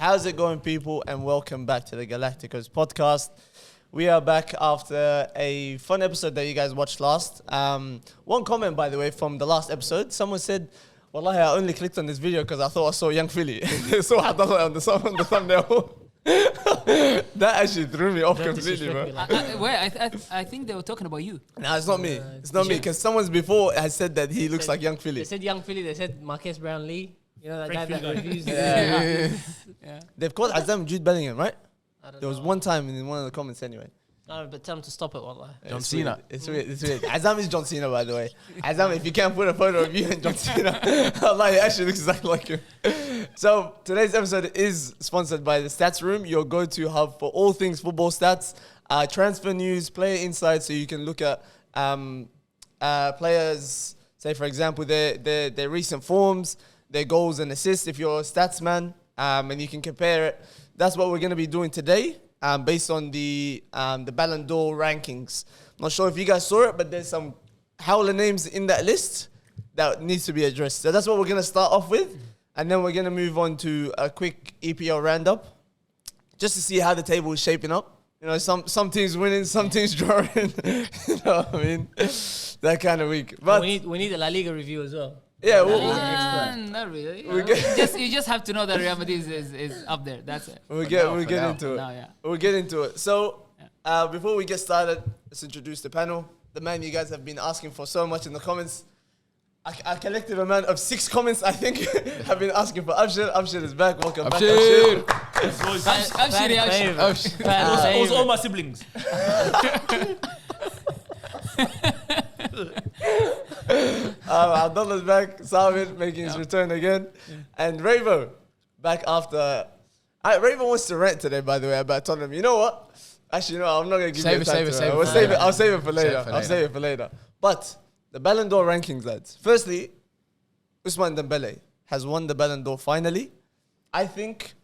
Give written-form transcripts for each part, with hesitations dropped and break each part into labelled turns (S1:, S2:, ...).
S1: How's it going, people? And welcome back to the GalacticOz Podcast. We are back after a fun episode that you guys watched last. One comment, by the way, from the last episode. Someone said, Wallahi, I only clicked on this video because I thought I saw Young Philly. So I thought on the thumbnail. That actually threw me off completely, bro.
S2: I think they were talking about you.
S1: No, it's not me. It's not me, because someone's before has said that he looks like Young Philly.
S3: They said Young Philly, they said Marquez Brownlee. You know that guy that reviews.
S1: Yeah. They've called Azam Jude Bellingham, right? There was one time in one of the comments anyway.
S3: No, but tell him to stop it, wallah.
S1: John Cena. It's weird. Azam is John Cena, by the way. Azam, if you can't put a photo of you and John Cena, Allah, he actually looks exactly like you. So today's episode is sponsored by the Stats Room, your go-to hub for all things football stats, transfer news, player insights, so you can look at players, say for example, their recent forms, their goals and assists if you're a stats man, and you can compare it. That's what we're going to be doing today, based on the Ballon d'Or rankings. I'm not sure if you guys saw it, but there's some howler names in that list that needs to be addressed. So that's what we're going to start off with, and then we're going to move on to a quick EPL roundup, just to see how the table is shaping up. You know, some teams winning, some teams drawing. You know what I mean? That kind of week. But
S3: we need a La Liga review as well.
S1: Yeah,
S2: not really. You just have to know that Real Madrid is up there. That's it.
S1: We'll get into it. We'll get into it. So, before we get started, let's introduce the panel. The man you guys have been asking for so much in the comments. A collective amount of 6 comments, I think, have been asking for Abshir. Abshir is back. Welcome back, Abshir.
S4: Abshir. It was all my siblings.
S1: Abdullah's back. Samir making his return again. And Rayvo back after. Rayvo wants to rant today, by the way, about Tottenham. You know what? Actually, no, I'm not going to give you a time. I'll save it for later. But the Ballon d'Or rankings, lads. Firstly, Ousmane Dembele has won the Ballon d'Or finally. I think,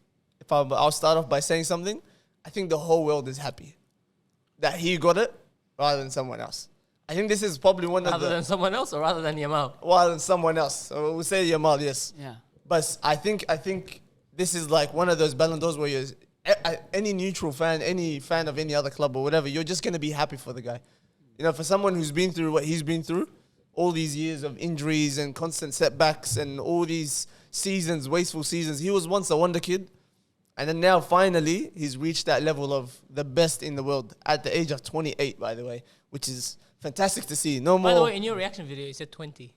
S1: I'll start off by saying something. I think the whole world is happy that he got it rather than someone else. I think this is probably one of the...
S3: Rather than someone else or rather than Yamal?
S1: Rather than someone else. So we'll say Yamal, yes.
S2: Yeah.
S1: But I think this is like one of those Ballon d'Ors where you're... Any neutral fan, any fan of any other club or whatever, you're just going to be happy for the guy. You know, for someone who's been through what he's been through, all these years of injuries and constant setbacks and all these seasons, wasteful seasons. He was once a wonder kid. And then now, finally, he's reached that level of the best in the world at the age of 28, by the way, which is... fantastic to see. No more.
S3: By the way, in your reaction video, you said 20.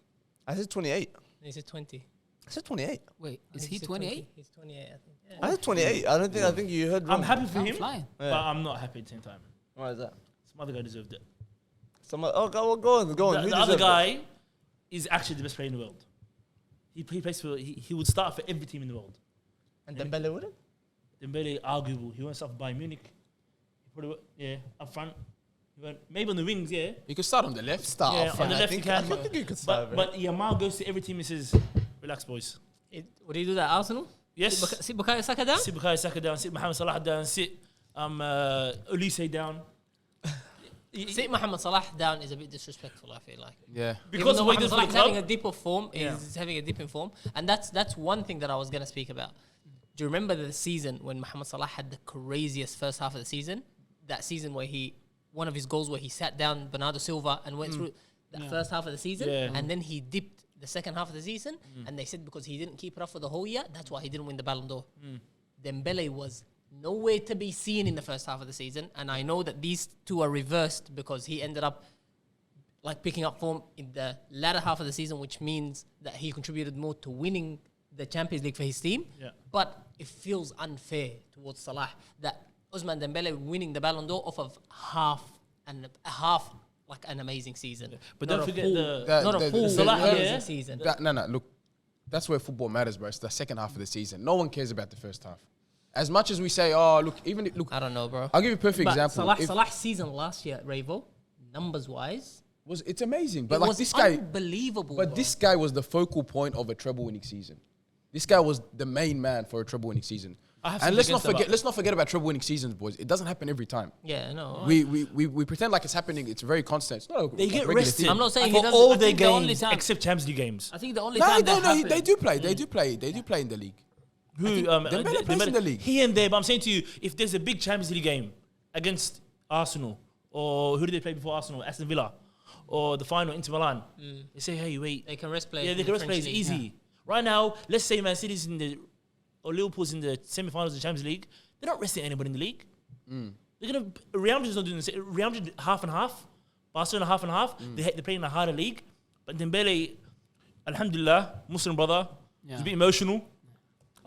S1: I said 28.
S3: You said 20.
S1: I said 28.
S2: Wait, is he 28?
S3: He's 28, I think. Yeah.
S1: I said 28. I think you heard wrong.
S4: I'm happy for him,
S2: flying.
S4: but I'm not happy at the same time.
S1: Why is that?
S4: Some other guy deserved it.
S1: Go on.
S4: The other guy is actually the best player in the world. He plays for. He would start for every team in the world.
S1: And Dembele wouldn't?
S4: Dembele, arguable. He went stuff by Munich. He probably up front. Maybe on the wings, yeah.
S5: You could start on the left.
S4: On the left you can.
S1: I think you could start.
S4: But Yamal goes to every team and says, relax, boys.
S3: Would he do that at Arsenal?
S4: Yes.
S3: Sit Bukayo Saka down?
S4: Sit Bukayo Saka down. Sit Mohamed Salah down. Sit Olise down.
S3: Sit Mohamed Salah down is a bit disrespectful, I feel like.
S5: Yeah.
S4: Because
S3: Mohamed Salah is having a dip of form. He's having a dip in form. And that's one thing that I was going to speak about. Do you remember the season when Mohamed Salah had the craziest first half of the season? That season where one of his goals where he sat down Bernardo Silva and went through that first half of the season, and then he dipped the second half of the season, and they said because he didn't keep it up for the whole year, that's why he didn't win the Ballon d'Or. Dembele was nowhere to be seen in the first half of the season, and I know that these two are reversed because he ended up like picking up form in the latter half of the season, which means that he contributed more to winning the Champions League for his team. Yeah. But it feels unfair towards Salah that Ousmane Dembele winning the Ballon d'Or off of half like an amazing season.
S4: But don't forget
S3: not a full amazing season.
S5: Look, that's where football matters, bro. It's the second half of the season. No one cares about the first half. As much as we say, look.
S3: I don't know, bro.
S5: I'll give you a perfect example.
S3: Salah's season last year at Rayvo, numbers-wise,
S5: it's amazing. But
S3: like this guy, unbelievable.
S5: But this guy was the focal point of a treble-winning season. This guy was the main man for a treble-winning season. And let's not forget about treble-winning seasons, boys. It doesn't happen every time.
S3: Yeah, no.
S5: We pretend like it's happening. It's very constant. It's not
S4: they get rested.
S3: I'm not saying
S4: for all their games except Champions League games.
S3: I think the only time
S5: they do play. They do play in the league. Dembele plays in the league.
S4: Here and there, but I'm saying to you, if there's a big Champions League game against Arsenal, or who did they play before Arsenal? Aston Villa, or the final Inter Milan, they say, hey, wait.
S3: They can rest players.
S4: Yeah, they can rest players easy. Yeah. Right now, let's say Man City's or Liverpool's in the semi-finals of the Champions League. They're not resting anybody in the league. Real Madrid's not doing this. Real Madrid half and half. Barcelona half and half. They're playing a harder league. But Dembele, alhamdulillah, Muslim brother, he's a bit emotional.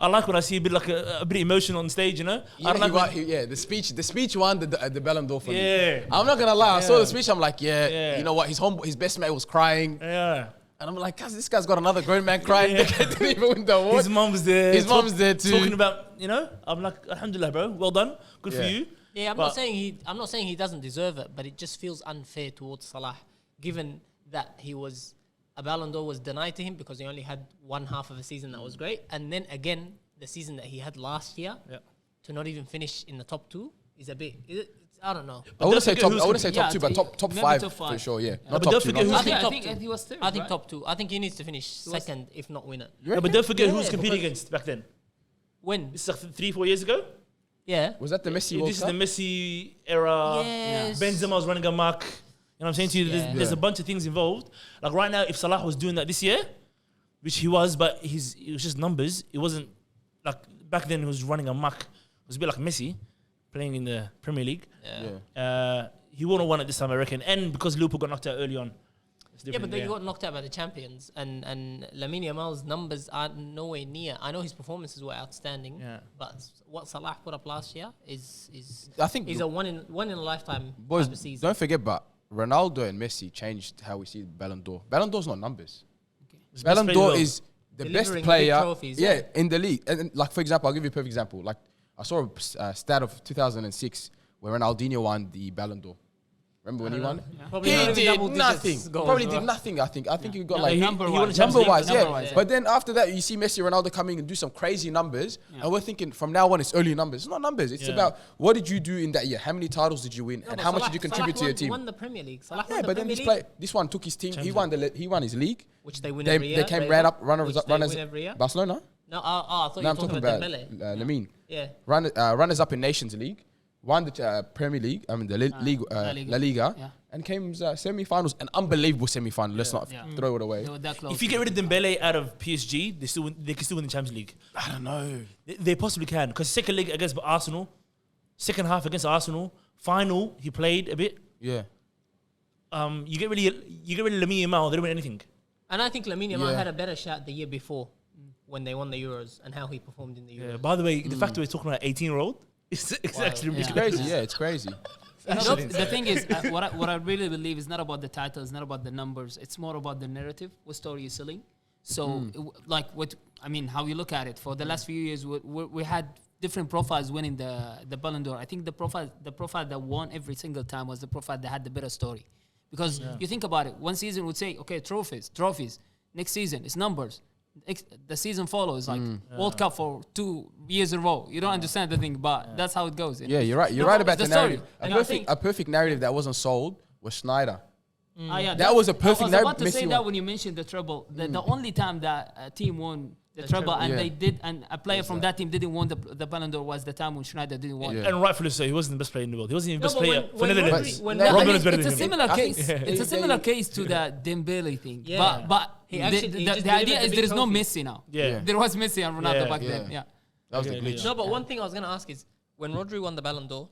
S4: I like when I see a bit emotional on stage, you know.
S5: The speech won the Ballon d'Or for me. I'm not gonna lie. I saw the speech. I'm like, you know what? His best mate was crying.
S4: Yeah.
S5: And I'm like, this guy's got another grown man crying. They didn't even win the award.
S4: His mom's there.
S5: His mom's there too.
S4: Talking about, you know. I'm like, alhamdulillah, bro. Well done. Good for you.
S3: Yeah, I'm not saying he doesn't deserve it, but it just feels unfair towards Salah, given that a Ballon d'Or was denied to him because he only had one half of a season that was great, and then again the season that he had last year to not even finish in the top 2 is a bit. I don't know.
S5: I wouldn't say top 2, but top 5 for sure. Yeah,
S4: not top 2.
S3: I think he was third. I think top 2. I think he needs to finish second, if not win it.
S4: Yeah, but don't forget who's competing against back then.
S3: When?
S4: This is like 3-4 years ago.
S3: Yeah.
S5: Was that the Messi World
S4: This
S5: Cup?
S4: is the Messi era.
S3: Yes.
S4: Benzema was running a mark. You know what I'm saying to you? There's a bunch of things involved. Like right now, if Salah was doing that this year, which he was, but it was just numbers. It wasn't like back then he was running a mark. It was a bit like Messi playing in the Premier League.
S3: Yeah.
S4: He wouldn't have won it this time, I reckon. And because Liverpool got knocked out early on.
S3: Yeah, but they got knocked out by the champions, and Lamine Yamal's numbers are nowhere near. I know his performances were outstanding, but what Salah put up last year is
S5: I think
S3: a one in a lifetime
S5: boys,
S3: type of season.
S5: don't forget, but Ronaldo and Messi changed how we see Ballon d'Or. Ballon d'Or's not numbers. Ballon d'Or is the
S3: delivering
S5: best player
S3: trophies,
S5: in the league. And like, for example, I'll give you a perfect example. Like, I saw a stat of 2006 where Ronaldinho won the Ballon d'Or. Remember when he won?
S3: Probably
S5: He
S3: not
S5: did
S3: double
S5: nothing.
S3: digits goals,
S5: Probably
S3: right?
S5: did nothing, I think. I think he got
S2: No,
S5: like...
S2: number-wise.
S5: Number-wise, yeah.
S3: Number-wise,
S5: But then after that, you see Messi and Ronaldo coming and do some crazy numbers. And we're thinking, from now on, it's early numbers. It's not numbers. It's about what did you do in that year? How many titles did you win? And how much did you contribute to your team?
S3: Won the Premier League. Salah
S5: Yeah,
S3: won the
S5: but then
S3: Premier League,
S5: this one took his team. He won his league.
S3: which they win every year.
S5: They came
S3: Rayvo,
S5: runners
S3: which they
S5: up.
S3: win every year.
S5: Barcelona?
S3: No, I thought you
S5: No,
S3: were
S5: I'm
S3: talking about Dembele.
S5: Lamine.
S3: Yeah.
S5: Runners up in Nations League. Won the Premier League. I mean, the La Liga.
S2: Yeah.
S5: And came semi-finals. An unbelievable semi-final. Let's not throw it away.
S2: They were that close.
S4: If you get rid of Dembele out of PSG, they can still win the Champions League.
S5: I don't know.
S4: They possibly can. Because second leg against Arsenal, second half against Arsenal, final, he played a bit.
S5: Yeah.
S4: You get rid of Lamine Yamal, they don't win anything.
S3: And I think Lamine Yamal had a better shot the year before when they won the Euros and how he performed in the Euros.
S4: Yeah, by the way, the fact that we're talking about 18-year-old, it's actually
S5: It's
S4: ridiculous.
S5: crazy. Yeah, it's crazy.
S2: No, the thing is, what I really believe is not about the titles, not about the numbers. It's more about the narrative. What story you're selling. So, how you look at it. For the last few years, we had different profiles winning the Ballon d'Or. I think the profile that won every single time was the profile that had the better story. Because you think about it, one season would say, okay, trophies. Next season, it's numbers. The season follows, like World Cup for 2 years in a row. You don't understand the thing, but that's how it goes.
S5: Yeah, you're right. You're right about the narrative.
S2: Story.
S5: A perfect narrative that wasn't sold was Schneider.
S2: Yeah,
S5: That was a perfect
S2: I was about to
S5: Messi
S2: say
S5: one.
S2: that when you mentioned the treble. The only time that a team won the treble and they did, and a player from that team didn't win the Ballon d'Or was the time when Schneider didn't win.
S5: Yeah.
S4: And rightfully so, he wasn't the best player in the world. He wasn't even the best player for
S3: when
S4: Netherlands.
S3: Rodri-
S4: Robin is better
S2: It's
S4: than
S2: a
S4: him.
S2: similar case.
S5: think
S2: It's a similar case to the Dembele thing.
S3: Yeah.
S2: But
S3: He
S2: the
S3: just
S2: idea
S3: delivered
S2: is
S3: the
S2: there is
S3: big
S2: no
S3: trophy.
S2: Messi now.
S4: Yeah.
S2: There was Messi and Ronaldo
S4: Yeah.
S2: back then. Yeah.
S5: That was the glitch.
S3: No, but one thing I was going to ask is, when Rodri won the Ballon d'Or,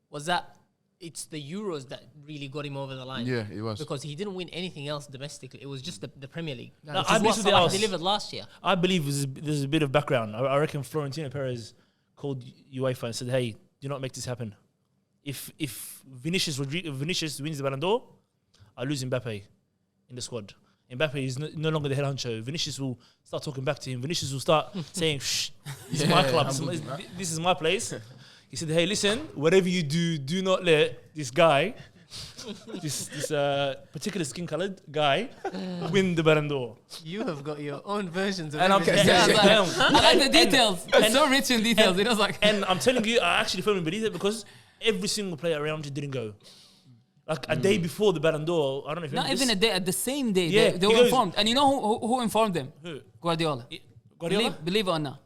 S3: was that it's the Euros that really got him over the line?
S5: Yeah, it was.
S3: Because he didn't win anything else domestically. It was just the Premier League.
S4: No,
S3: Which
S4: I
S3: is what
S4: believe
S3: Salah
S4: else.
S3: delivered last year.
S4: I believe there's a bit of background. I reckon Florentino Perez called UEFA and said, "Hey, do not make this happen. If Vinicius wins the Ballon d'Or, I lose Mbappe in the squad. Mbappe is no longer the head honcho. Vinicius will start talking back to him. Vinicius will start saying, shh, this is my club. This is my place." He said, "Hey, listen, whatever you do not let this guy, this particular skin-colored guy, win the Ballon d'Or."
S3: You have got your own versions of
S4: And I'm
S3: everything.
S2: I like the details. It's so rich in details. It was like,
S4: And I'm telling you, I actually firmly believe it because every single player around you didn't go. Like a day before the Ballon d'Or, I don't know if you
S2: not
S4: remember
S2: even
S4: this.
S2: a day, at the same day,
S4: Yeah,
S2: they
S4: he
S2: were
S4: goes-
S2: informed. And you know who informed them?
S4: Who?
S2: Guardiola.
S4: Guardiola?
S2: Believe it or not.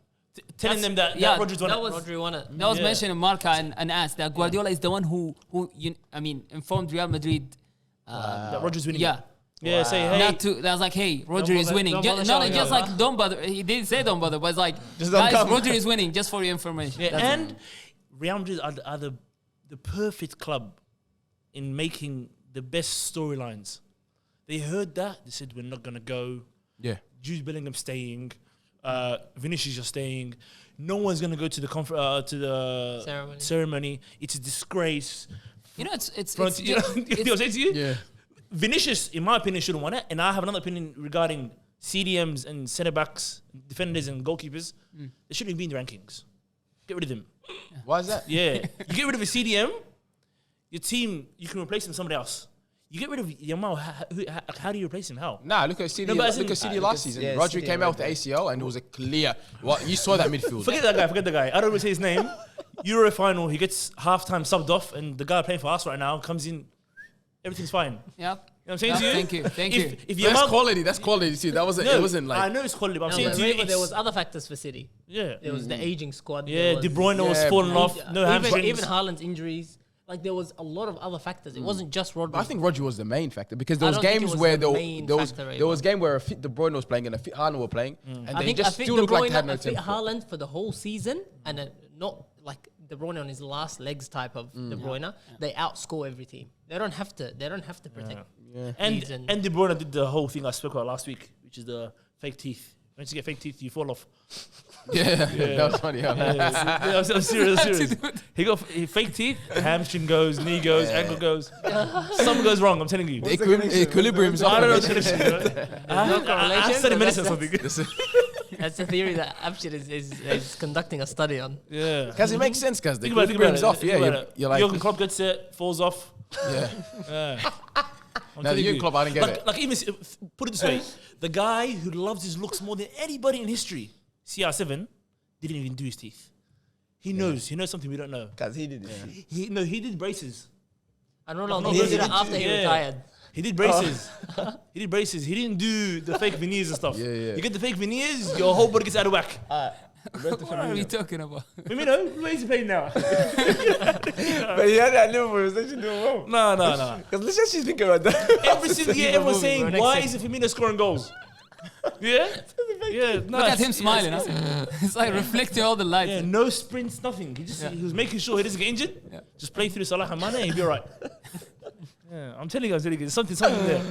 S4: Telling them that
S2: yeah,
S4: Rodri's won
S2: that
S4: it.
S2: was-
S3: Rodri won it.
S2: That was
S4: Yeah.
S2: mentioned in Marca and asked that Guardiola is the one who informed Real Madrid.
S4: That Rodri's winning.
S2: Yeah.
S4: Yeah, say, hey.
S2: Not to, that was like, hey, Rodri is
S3: bother-
S2: winning.
S3: don't
S2: Ju-
S3: bother
S2: no,
S3: shouting
S2: just
S3: out,
S2: like, don't bother. He didn't say don't bother, but it's like,
S1: Just don't
S2: guys,
S1: come.
S2: Rodri is winning, just for your information.
S4: Yeah,
S2: That's
S4: and
S2: it.
S4: Real Madrid are the perfect club in making the best storylines. They heard that. They said, we're not going to go.
S5: Yeah.
S4: Jude Bellingham staying. Vinicius are staying. No one's going to go to the ceremony. It's a disgrace.
S2: You know, it's
S4: Front, you know what I'm saying to you?
S5: Yeah.
S4: Vinicius, in my opinion, shouldn't won it. And I have another opinion regarding CDMs and centre backs, defenders and goalkeepers. They shouldn't be in the rankings. Get rid of them.
S5: Why is that?
S4: Yeah. You get rid of a CDM, your team, you can replace him with somebody else. You get rid of Yamal, how do you replace him? How?
S5: Nah, look at CD.
S4: No, but as
S5: look
S4: in-
S5: at CD last season.
S1: yeah,
S5: Rodri
S1: CD
S5: came out with the ACL, and it was a clear. What you saw that midfield.
S4: Forget that guy. I don't want to say his name. Euro final, he gets halftime subbed off, and the guy playing for us right now comes in. Everything's fine.
S2: yeah.
S4: You know what I'm saying to you?
S2: Thank you.
S4: If
S5: That's
S4: Yamal,
S5: quality. That's quality. See, that wasn't.
S4: no,
S5: it wasn't like.
S4: I know it's quality, but I'm
S3: No,
S4: saying
S3: but
S4: to you,
S3: remember, there was
S4: it's-
S3: other factors for City.
S4: yeah,
S3: There was the aging squad.
S4: yeah.
S3: there
S4: De
S3: was-
S4: Bruyne was
S5: Yeah,
S4: falling
S5: bro.
S4: off. No hamstrings.
S3: even Haaland's injuries. Like there was a lot of other factors. It wasn't just Rodri.
S5: But I think Rodri was the main factor because there
S3: I
S5: was
S3: don't think it
S5: games
S3: was
S5: where
S3: the
S5: there,
S3: main
S5: there was
S3: factor,
S5: there was
S3: Rayvo.
S5: game where a fit De Bruyne was playing and a fit Haaland were playing, and
S3: I
S5: they
S3: think
S5: just
S3: De
S5: still looked like
S3: Bruyne
S5: they had no
S3: a fit
S5: tempo.
S3: Haaland for the whole season, and then not like De Bruyne on his last legs type of De Bruyne. They outscore every team. They don't have to. They don't have to protect.
S4: And
S3: Leeds and-
S4: De Bruyne did the whole thing I spoke about last week, which is the fake teeth. Once you get fake teeth, you fall off.
S5: Yeah, that was funny.
S4: Yeah, I'm serious. I'm serious. He got fake teeth. Hamstring goes, knee goes, ankle goes. Something goes wrong. I'm telling you.
S5: The equilibrium's
S4: I don't know.
S5: off.
S3: no correlation,
S4: I studied
S3: but
S4: medicine or
S3: that's-
S4: something.
S3: That's the theory that Abshir is conducting a study on.
S4: Yeah.
S5: Because it makes sense, because the
S4: Think about
S5: equilibrium's
S4: it.
S5: off.
S4: Think
S5: Yeah,
S4: about
S5: you're,
S4: it.
S5: you're like,
S4: Jurgen Klopp gets it, falls off.
S5: yeah.
S4: Yeah. I'm
S5: No, the
S4: telling
S5: Jurgen
S4: you.
S5: Klopp, I didn't get
S4: like,
S5: it.
S4: Like even put it this way, the guy who loves his looks more than anybody in history, CR7, didn't even do his teeth. He knows something we don't know.
S1: Because he did it.
S4: He did braces.
S3: And Ronaldo
S4: No,
S3: did
S4: he
S3: it
S4: did
S3: after he
S4: too. Yeah.
S3: retired.
S4: He did braces. He did braces. He didn't do the fake veneers and stuff.
S5: Yeah, yeah.
S4: You get the fake veneers, your whole body gets out of whack.
S2: What are we talking about?
S4: Firmino, where is he playing now?
S1: But he had that Liverpool. He was actually doing well.
S4: No.
S1: Because let's actually think about that.
S4: Every single year, everyone's saying,
S3: bro, next
S4: why
S3: thing.
S4: isn't Firmino scoring goals? Yeah? Yeah. No,
S2: Look at
S4: it's-
S2: him smiling. Huh? It's like reflecting all the lights.
S4: Yeah, no sprints, nothing. He was making sure he doesn't get injured. Just play through Salah and Mane and he'll be alright. Yeah, I'm telling you, there's something there.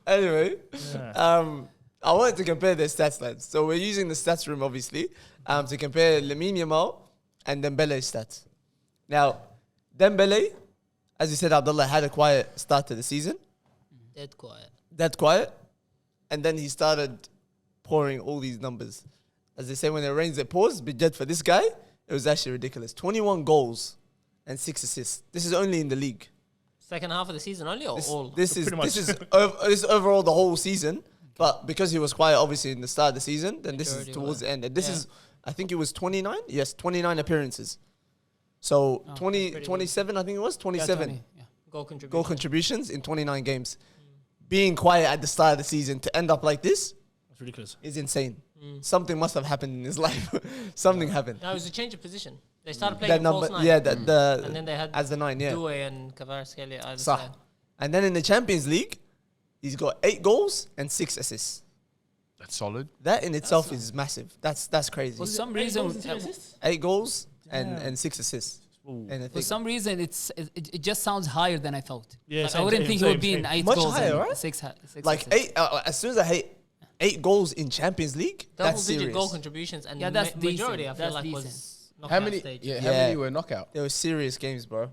S1: Anyway,
S4: Yeah.
S1: I wanted to compare their stats, lads. So we're using the stats room, obviously, to compare Lamine Yamal and Dembele's stats. Now, Dembele, as you said, Abdullah, had a quiet start to the season.
S3: Dead quiet.
S1: That quiet. And then he started pouring all these numbers. As they say, when it rains, it pours. But yet for this guy, it was actually ridiculous. 21 goals and 6 assists. This is only in the league.
S3: Second half of the season only, or
S1: This,
S3: all?
S1: this is
S4: Pretty much.
S1: this is overall the whole season. But because he was quiet, obviously, in the start of the season, then this is
S3: Majority
S1: towards
S3: were.
S1: the end. And this
S3: Yeah.
S1: is, I think it was 29? Yes, 29 appearances. So
S2: Oh,
S1: 20,
S3: pretty
S1: 27, I think it was, 27
S2: Tony, yeah.
S3: Goal contribution.
S1: goal contributions in 29 games. Being quiet at the start of the season to end up like this
S4: That's ridiculous.
S1: is insane. Something must have happened in his life. Something happened.
S3: No, it was a change of position. They started playing
S1: That
S3: a
S1: number,
S3: false nine.
S1: yeah, the
S3: And then they had
S1: as the 9, yeah.
S3: Due and Kvaratskhelia either
S1: Sah.
S3: side.
S1: And then in the Champions League, he's got 8 goals and 6 assists.
S5: That's solid.
S1: That in itself is massive. That's crazy.
S2: For some reason,
S1: 8 goals and 6 assists. And I
S2: for
S1: think
S2: some reason, it just sounds higher than I thought.
S4: Yeah,
S2: Like, I
S4: same,
S2: wouldn't
S4: same,
S2: think
S4: same,
S2: it would be
S4: same.
S2: in 8
S1: Much
S2: goals
S1: higher,
S2: and
S1: right?
S2: 6
S1: like
S2: assists.
S1: 8 as soon as I hate 8 goals in Champions League,
S3: Double
S1: that's
S3: digit
S1: serious.
S3: goal contributions and
S2: Yeah, that's
S3: majority
S2: decent.
S3: I feel
S2: That's
S3: like
S2: decent.
S3: was
S5: How
S3: knockout
S5: many?
S3: stage.
S5: Yeah, how
S1: Yeah.
S5: many were knockout?
S1: They were serious games, bro.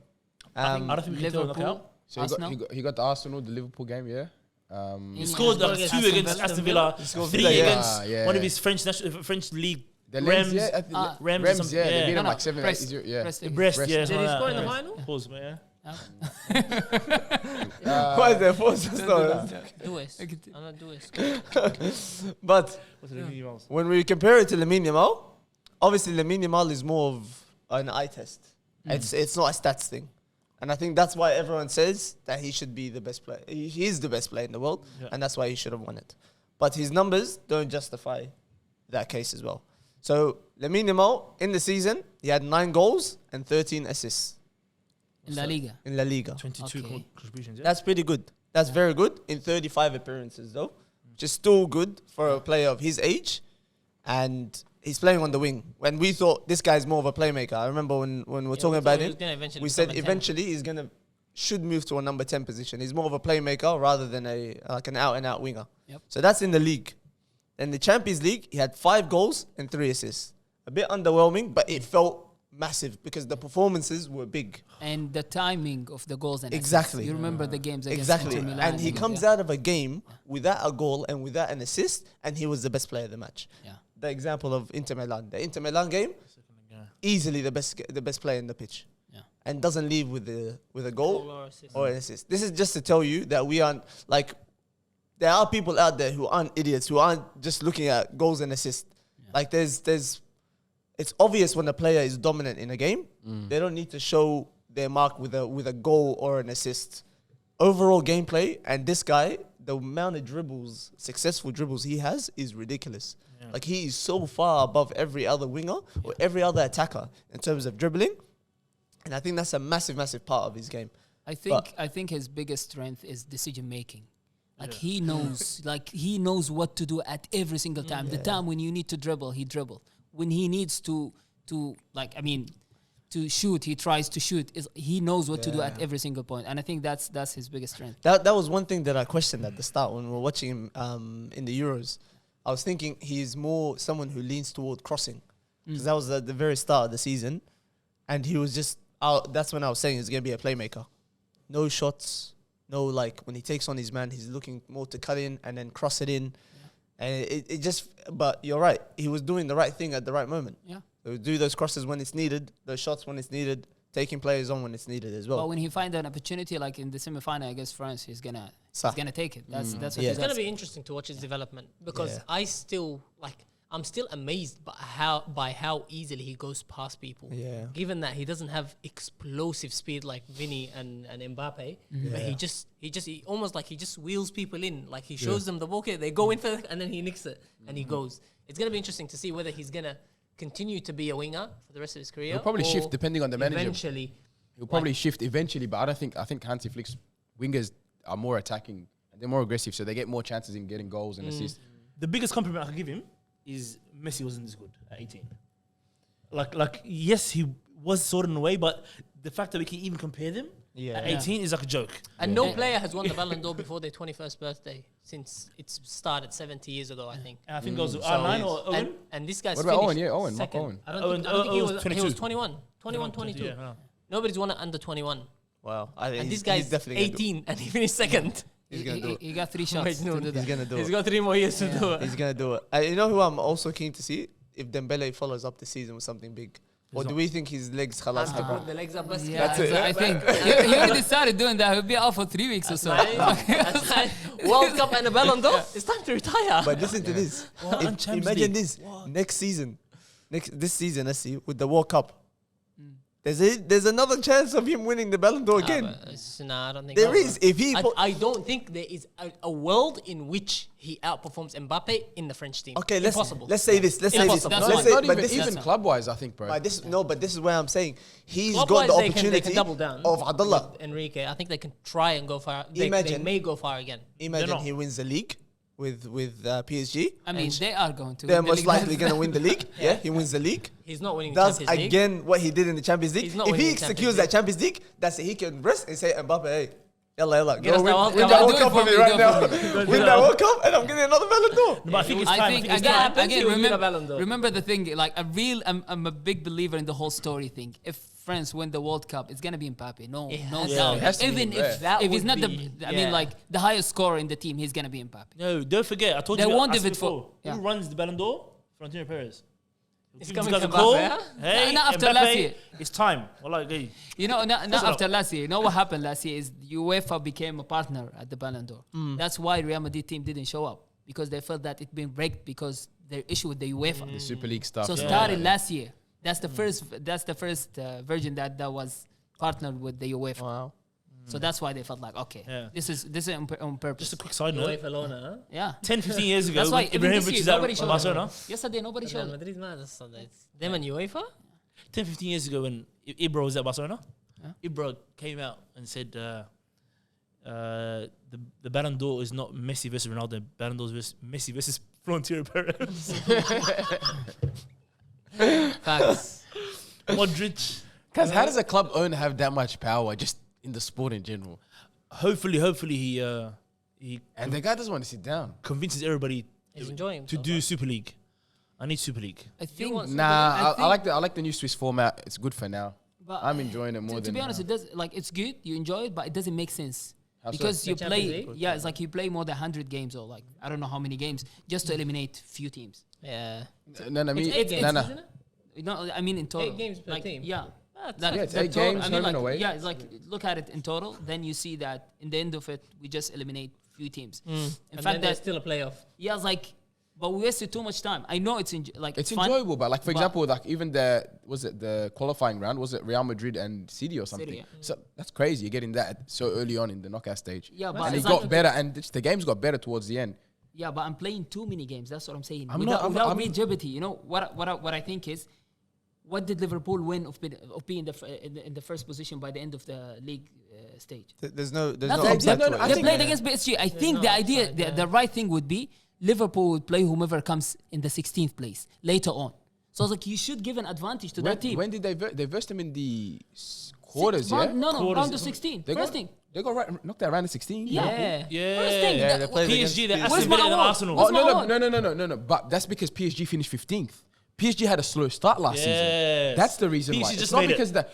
S4: I don't think we can tell
S2: Liverpool.
S4: knockout.
S5: So
S2: Arsenal?
S5: he got the Arsenal, the Liverpool game, yeah.
S4: He
S2: Yeah.
S4: scored
S2: Scored
S4: like
S2: against
S4: 2 against Aston Villa,
S1: scored
S4: 3
S1: Villa, yeah.
S4: against
S5: Yeah.
S4: one of his French league.
S5: The
S4: Rams,
S5: Rams, yeah,
S4: Rams, or
S5: Rams,
S4: something,
S5: yeah, they
S4: yeah.
S5: beat
S2: No,
S5: them
S2: no,
S5: like 7, 8,
S2: Brest.
S5: 0, yeah.
S2: Brest.
S4: Brest,
S5: Brest.
S4: yeah.
S3: Did he
S4: something
S3: score
S4: like
S3: in the
S4: that.
S3: final?
S4: Pause, man.
S1: Why is there forces? No.
S3: Dues. I'm not Dues.
S1: But
S4: What's the name of
S1: when we compare it to Lamine Yamal, obviously Lamine Yamal is more of an eye test. It's not a stats thing. And I think that's why everyone says that he should be the best player. He is the best player in the world,
S4: Yeah.
S1: and that's why he should have won it. But his numbers don't justify that case as well. So Lamine Yamal in the season, he had 9 goals and 13 assists
S2: In La Liga.
S1: in La Liga.
S4: 22
S2: Okay.
S4: contributions. Yeah?
S1: That's pretty good. That's very good in 35 appearances though, which is still good for a player of his age. And he's playing on the wing. When we thought this guy's more of a playmaker, I remember when we were talking about him, we said eventually he's should move to a number 10 position. He's more of a playmaker rather than an out-and-out winger.
S2: Yep.
S1: So that's in the league. In the Champions League, he had 5 goals and 3 assists. A bit underwhelming, but it felt massive because the performances were big.
S2: And the timing of the goals and
S1: Exactly.
S2: assists. You remember the games against
S1: Exactly.
S2: Inter Milan
S1: And he comes out of a game without a goal and without an assist, and he was the best player of the match.
S2: Yeah.
S1: The example of Inter Milan. The Inter Milan game, easily the best player in the pitch.
S2: Yeah.
S1: And doesn't leave with a goal
S3: Goal or assist.
S1: or an assist. This is just to tell you that we aren't like there are people out there who aren't idiots, who aren't just looking at goals and assists.
S2: Yeah.
S1: Like there's it's obvious when a player is dominant in a game, they don't need to show their mark with a goal or an assist. Overall gameplay, and this guy, the amount of dribbles, successful dribbles he has is ridiculous.
S4: Yeah.
S1: Like he is so far above every other winger or every other attacker in terms of dribbling. And I think that's a massive, massive part of his game.
S2: I think his biggest strength is decision making. Like he knows what to do at every single time. The time when you need to dribble, he dribble. When he needs to shoot, he tries to shoot. He knows what to do at every single point. And I think that's his biggest strength.
S1: That was one thing that I questioned at the start when we were watching him in the Euros. I was thinking he's more someone who leans toward crossing. Because that was at the very start of the season. And he was just, that's when I was saying he's going to be a playmaker. No shots, no like, when he takes on his man, he's looking more to cut in and then cross it in. And it just, but you're right. He was doing the right thing at the right moment.
S2: Yeah.
S1: He would do those crosses when it's needed, those shots when it's needed, taking players on when it's needed as well.
S2: But when he finds an opportunity, like in the semi-final against France, he's gonna take it. That's what
S3: It's
S2: he
S3: going to
S2: does.
S3: be interesting to watch his development because
S1: Yeah.
S3: I'm still amazed by how easily he goes past people.
S1: Yeah.
S3: Given that he doesn't have explosive speed like Vinny and Mbappe, but he almost like he just wheels people in. Like he shows them the ball, okay, they go in for it, and then he nicks it and he goes. It's going to be interesting to see whether he's going to continue to be a winger for the rest of his career.
S5: He'll probably
S3: or
S5: shift depending on the manager.
S3: Eventually,
S5: He'll probably shift eventually, but I think Hansi Flick's wingers are more attacking and they're more aggressive, so they get more chances in getting goals and assists.
S4: The biggest compliment I could give him is Messi wasn't this good at 18. Like yes, he was sort of in a way, but the fact that we can even compare them at 18 is like a joke.
S3: and no player has won the Ballon d'Or before their 21st birthday since it started 70 years ago, I think.
S4: And I think it was R9 or Owen.
S3: And this guy's
S5: What about Owen?
S3: finished
S5: Yeah, Owen, Mark
S3: second.
S5: Owen.
S3: I don't think he was
S4: 22.
S3: 21, 22.
S4: Yeah, no.
S3: Nobody's won it under 21.
S1: Wow. I think
S3: And this
S1: he's
S3: guy's
S1: definitely
S3: 18 and he finished second.
S1: He's going to do it.
S2: He got 3 shots.
S3: Wait, no,
S2: to do that.
S1: He's going to do
S3: He's
S1: it.
S3: got 3 more years to do it.
S1: He's going to do it. You know who I'm also keen to see? If Dembele follows up the season with something big. Or do we think his legs khalas have
S3: Put the legs up.
S2: Yeah,
S1: That's it.
S2: I think he already started doing that. He'll be out for 3 weeks or so.
S3: That's right. World Cup and a Ballon d'Or. It's time to retire.
S1: But listen to this.
S4: What? And Champions
S1: Imagine
S4: League.
S1: this. This season, let's see, with the World Cup. There's another chance of him winning the Ballon d'Or again.
S3: I don't think
S1: There
S3: so.
S1: is. If he
S3: I don't think there is a world in which he outperforms Mbappe in the French team.
S1: Okay,
S3: Impossible.
S1: let's say this. Let's say this.
S3: Impossible.
S2: That's
S1: Let's
S2: fine.
S1: say,
S5: Not
S1: but
S5: even,
S1: this is
S5: even club-wise, I think, bro.
S1: but this is where I'm saying he's
S3: Club-wise,
S1: got the
S3: they
S1: opportunity
S3: can double down
S1: of Abdullah.
S3: with Enrique. I think they can try and go far. They may go far again.
S1: Imagine
S4: not.
S1: he wins the league with PSG.
S2: I mean, they are going to.
S1: They're
S2: win the
S1: most
S2: league.
S1: likely going to win the league. Yeah, he wins the league.
S3: He's not winning the
S1: Does
S3: Champions League.
S1: again what he did in the Champions League.
S3: He's not
S1: If
S3: winning
S1: he
S3: the Champions
S1: executes that Champions League, that's it. He can rest and say, Mbappe, hey, yalla,
S3: Get us
S1: go
S3: that World
S1: win
S3: Cup.
S1: that
S3: Do
S1: World
S2: it
S1: Cup
S2: for
S1: for me
S2: me,
S1: right
S2: do it
S1: now.
S2: for me.
S1: Win that World Cup and I'm getting another Ballon d'Or.
S4: But I think it's
S2: I
S4: time.
S2: think
S4: it's
S2: again,
S4: time.
S3: happens, he will win a Ballon d'Or.
S2: remember the thing. Like I'm a big believer in the whole story thing. If France win the World Cup, it's gonna be Mbappe. No
S3: has
S2: doubt.
S3: to.
S5: It has to be,
S2: Even
S5: yeah.
S2: if
S3: That
S2: if he's
S3: would
S2: not
S3: be-
S2: I mean,
S3: yeah.
S2: like the highest scorer in the team, he's gonna be Mbappe.
S4: No, don't forget. I told
S2: They
S4: you.
S2: won't
S4: I
S2: give
S4: said
S2: it for-
S4: before,
S2: yeah.
S4: Who runs the Ballon d'Or? Florentino Perez.
S3: It's
S4: Give
S3: coming
S4: this guy
S3: to
S4: a call.
S3: Mbappe, huh?
S4: Hey,
S2: Not after
S4: Mbappe,
S2: last year.
S4: It's time. Well, hey.
S2: You know, not
S4: That's
S2: after
S4: not-
S2: last year. You know what happened last year is UEFA became a partner at the Ballon d'Or. That's why Real Madrid team didn't show up because they felt that it been rigged because their issue with the UEFA.
S5: The Super League stuff.
S2: So
S5: yeah.
S2: starting last year, that's the first version that was partnered with the UEFA.
S1: Wow.
S2: So that's why they felt like, okay,
S4: Yeah.
S2: this is on purpose.
S4: Just a quick side note.
S3: UEFA loan, huh?
S2: Yeah.
S4: 10, 15 years ago,
S2: That's why
S4: when
S2: even this
S4: Ibrahimovic
S2: year,
S4: is at
S2: nobody showed
S4: Barcelona.
S2: Yesterday, nobody
S3: Real
S2: showed.
S3: Madrid, man, that's it's them and UEFA.
S4: 10, 15 years ago when Ibra was at Barcelona,
S2: Yeah.
S4: Ibra came out and said the Ballon d'Or is not Messi versus Ronaldo. Ballon d'Or is Messi versus Florentino Perez.
S3: Facts.
S4: Modric.
S5: Because how does a club owner have that much power just in the sport in general?
S4: Hopefully he
S5: And the guy doesn't want to sit down.
S4: convinces everybody
S3: He's enjoying
S4: to
S3: himself,
S4: do
S3: right?
S4: Super League. I need Super League.
S2: I think.
S3: want-
S5: Nah,
S2: I
S5: I like the new Swiss format. It's good for now.
S2: But
S5: I'm enjoying it more
S2: to
S5: than
S2: be honest, it does it's good. You enjoy it, but it doesn't make sense
S5: How so?
S2: because
S3: The
S2: you
S3: Champions
S2: play.
S3: League?
S2: Yeah, it's like you play more than 100 games or like I don't know how many games just to eliminate few teams.
S3: Yeah.
S5: No, no, me,
S3: It's 8 games,
S5: no, no.
S3: isn't it?
S2: No, I mean in total.
S3: 8 games per
S2: like,
S3: team.
S2: Yeah.
S3: That's
S2: That-
S5: Yeah, it's
S2: that
S5: 8
S2: total-
S5: games,
S2: I mean,
S5: home and
S2: like,
S5: away.
S2: yeah, it's like look at it in total. Then you see that in the end of it, we just eliminate few teams. In
S3: and
S2: fact,
S3: then there's
S2: that
S3: still a playoff.
S2: yeah, it's like, but we wasted too much time. I know it's
S5: It's
S2: fun.
S5: enjoyable, but like for
S2: but-
S5: example, like even the qualifying round, was it Real Madrid and City or something?
S2: City, yeah.
S5: So that's crazy. You're getting that so early on in the knockout stage.
S2: Yeah, but
S5: and it
S2: it's
S5: got
S2: like-
S5: better, and the games got better towards the end.
S2: Yeah, but I'm playing too many games. That's what I'm saying.
S5: I'm
S2: without
S5: not-
S2: without
S5: I'm-
S2: longevity, you know what I think is, what did Liverpool win of being in the first position by the end of the league stage?
S1: There's no
S2: That's what I'm
S1: upside
S2: saying.
S1: to it.
S5: I
S2: They
S5: think-
S2: played against PSG. I think
S3: no
S2: the idea,
S3: upside,
S2: the,
S3: yeah.
S2: the right thing would be Liverpool would play whomever comes in the 16th place later on. So I was like, you should give an advantage to that team.
S5: When did they versed them in the quarters? Yeah,
S2: No,
S4: Quarters.
S2: round to 16.
S5: they
S2: First
S5: got
S2: thing.
S5: they got knocked out round of 16.
S3: Yeah.
S4: Yeah.
S2: First thing.
S1: Yeah,
S2: that-
S1: they played
S4: PSG,
S1: against
S4: the
S1: PSG.
S4: Aston Villa and
S2: Where's
S4: Arsenal.
S2: What's
S5: Oh
S2: my
S5: no! But that's because PSG finished 15th. PSG had a slow start last season.
S4: Yes.
S5: That's the reason
S4: PSG
S5: why.
S4: just
S5: It's not
S4: made it.
S5: because the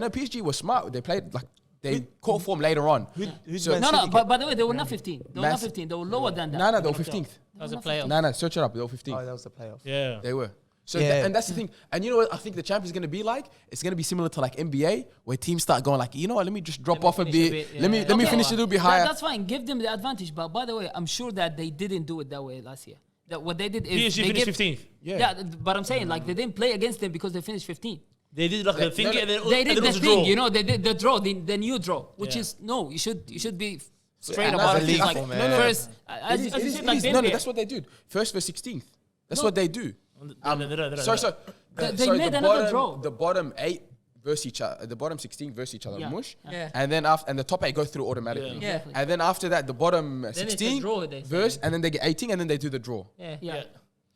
S5: PSG was smart. They played like they caught form later on.
S1: Who's
S5: So-
S1: Man
S2: No,
S1: City?
S2: but by the way, they were not 15. They were
S5: Man
S2: not
S5: City-
S2: 15. They were lower than that.
S5: No, they were 15th.
S3: That was a playoff.
S5: No, search it up. They were
S1: Oh,
S5: 15th.
S1: that was the playoff.
S4: Yeah.
S5: They were. So
S1: Yeah.
S5: and that's the thing. And you know what I think the Champions is going to be like? It's going to be similar to like NBA, where teams start going like, you know what? Let me just drop off a
S3: finish a
S5: bit.
S3: bit,
S5: Let me
S3: yeah.
S5: finish a little bit higher.
S2: That's fine. Give them the advantage. But by the way, I'm sure that they didn't do it that way last year. That what they did is
S4: PSG
S2: they
S4: finished
S2: gave-
S4: 15th.
S2: Yeah, but I'm saying like they didn't play against them because they finished 15.
S4: They did like the thing,
S5: no,
S4: and then
S2: They
S4: and
S2: did
S4: then it
S2: the
S4: was a
S2: thing,
S4: draw.
S2: you know. They did the draw, the new draw, which
S4: Yeah.
S2: is no. You should be straight
S5: And
S2: about
S5: that's
S2: it.
S5: a league
S2: Like
S1: format.
S2: first,
S5: It is,
S2: as you
S5: it
S2: said,
S5: is,
S2: like
S5: it is. No,
S2: NBA.
S5: that's what they do. First versus 16th. That's
S2: No.
S5: what they do. Sorry.
S2: They made another draw.
S5: The bottom 8 versus each other. The bottom 16 versus each other.
S2: Yeah.
S5: Mush.
S3: Yeah.
S5: And then the top 8 go through automatically.
S4: Yeah.
S3: Yeah.
S5: And then after that, the bottom
S3: it's a
S5: 16
S3: draw, they say.
S5: verse, and then they get 18, and then they do the draw.
S3: Yeah.
S2: Yeah,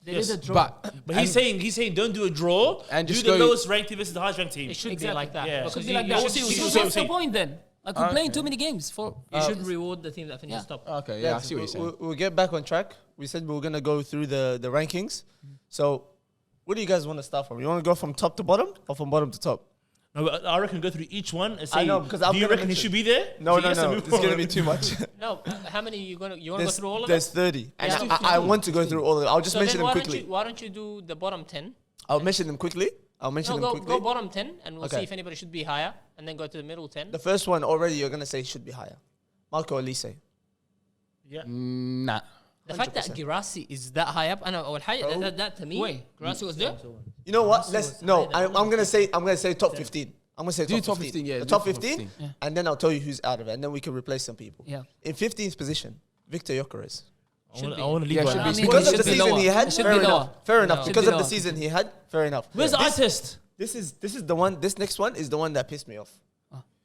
S2: they
S4: Yes.
S2: did the draw.
S4: But he's saying don't do a draw
S5: And
S4: do
S5: just
S4: the
S5: go-
S4: lowest ranked team versus the highest ranked team.
S3: It should
S2: Exactly.
S3: be like that.
S4: Yeah.
S3: Because
S2: Should be
S3: you,
S2: like
S3: you
S2: that.
S3: should,
S4: see-
S3: you
S4: see-
S3: should-
S4: see-
S2: What's the point then? Like we're playing too many games for.
S3: you should reward the team that finishes top.
S5: Okay, yeah, I see what you're saying.
S1: We'll get back on track. We said we were gonna go through the rankings. So, what do you guys want to start from? You want to go from top to bottom or from bottom to top?
S4: No, but I reckon go through each one and say,
S1: I know, because I'm
S4: do you
S1: gonna
S4: reckon he
S1: mention-
S4: should be there?
S1: No,
S4: So he has to move
S1: It's gonna be
S4: forward.
S1: too much.
S3: No, how many you want to go through all of
S1: There's
S3: them?
S1: 30, and
S3: Yeah.
S1: I want to go through all of them. I'll just
S3: So
S1: mention
S3: then
S1: them quickly.
S3: why don't you do the bottom 10?
S1: I'll mention them quickly.
S3: Go bottom 10 and we'll
S1: Okay.
S3: see if anybody should be higher and then go to the middle 10.
S1: The first one already you're gonna say should be higher. Marco Elise.
S4: Yeah.
S5: Nah.
S3: The fact that Girassi is that high up, and that to me,
S2: Wait, Grassi was there.
S1: You know what? I'm gonna say top 15. I'm gonna say
S5: Do
S1: top
S5: top
S1: 15.
S5: 15, yeah,
S1: The
S5: do
S1: top
S5: top
S1: 15,
S5: 15.
S1: and then I'll tell you who's out of it, and then we can replace some people.
S2: Yeah.
S1: In 15th position, Victor Gyokeres.
S4: I want to leave
S5: Yeah,
S4: right
S5: should
S4: now.
S5: be.
S2: I mean,
S1: Because
S2: it
S1: of the
S2: should be
S1: season
S2: lower.
S1: he had,
S2: It should
S1: fair
S2: be
S1: enough.
S2: lower.
S1: Fair enough.
S2: Should
S1: Because
S2: be
S1: of the
S2: lower.
S1: season he had, fair enough.
S4: Where's the eye test?
S1: This is the one. This next one is the one that pissed me off.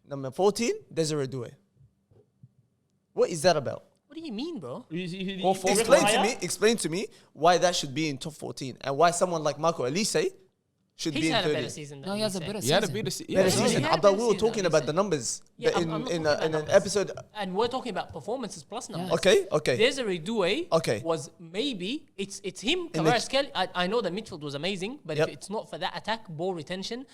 S1: Number 14, Desiree Doué. What is that about?
S3: what do you mean, bro?
S1: Explain to me why that should be in top 14 and why someone like Marco Elise should
S3: He's
S1: be in
S3: had a
S1: 30.
S3: better season than
S2: No, he has a
S3: Elise.
S2: better
S5: He had a
S2: season.
S5: better
S1: Better
S3: Yeah,
S1: season.
S3: he had a
S1: But
S3: better
S1: we were
S3: season
S1: talking
S3: than
S1: about
S3: Elise.
S1: the numbers
S3: Yeah,
S1: in
S3: I'm not
S1: in
S3: talking
S1: an
S3: about
S1: episode.
S3: And we're talking about performances plus numbers.
S1: Okay.
S3: Desiree Doué
S1: Okay.
S3: was maybe it's him.
S1: In the-
S3: Kvaratskhelia, I know the midfield was amazing, but
S1: Yep.
S3: if it's not for that attack, ball retention,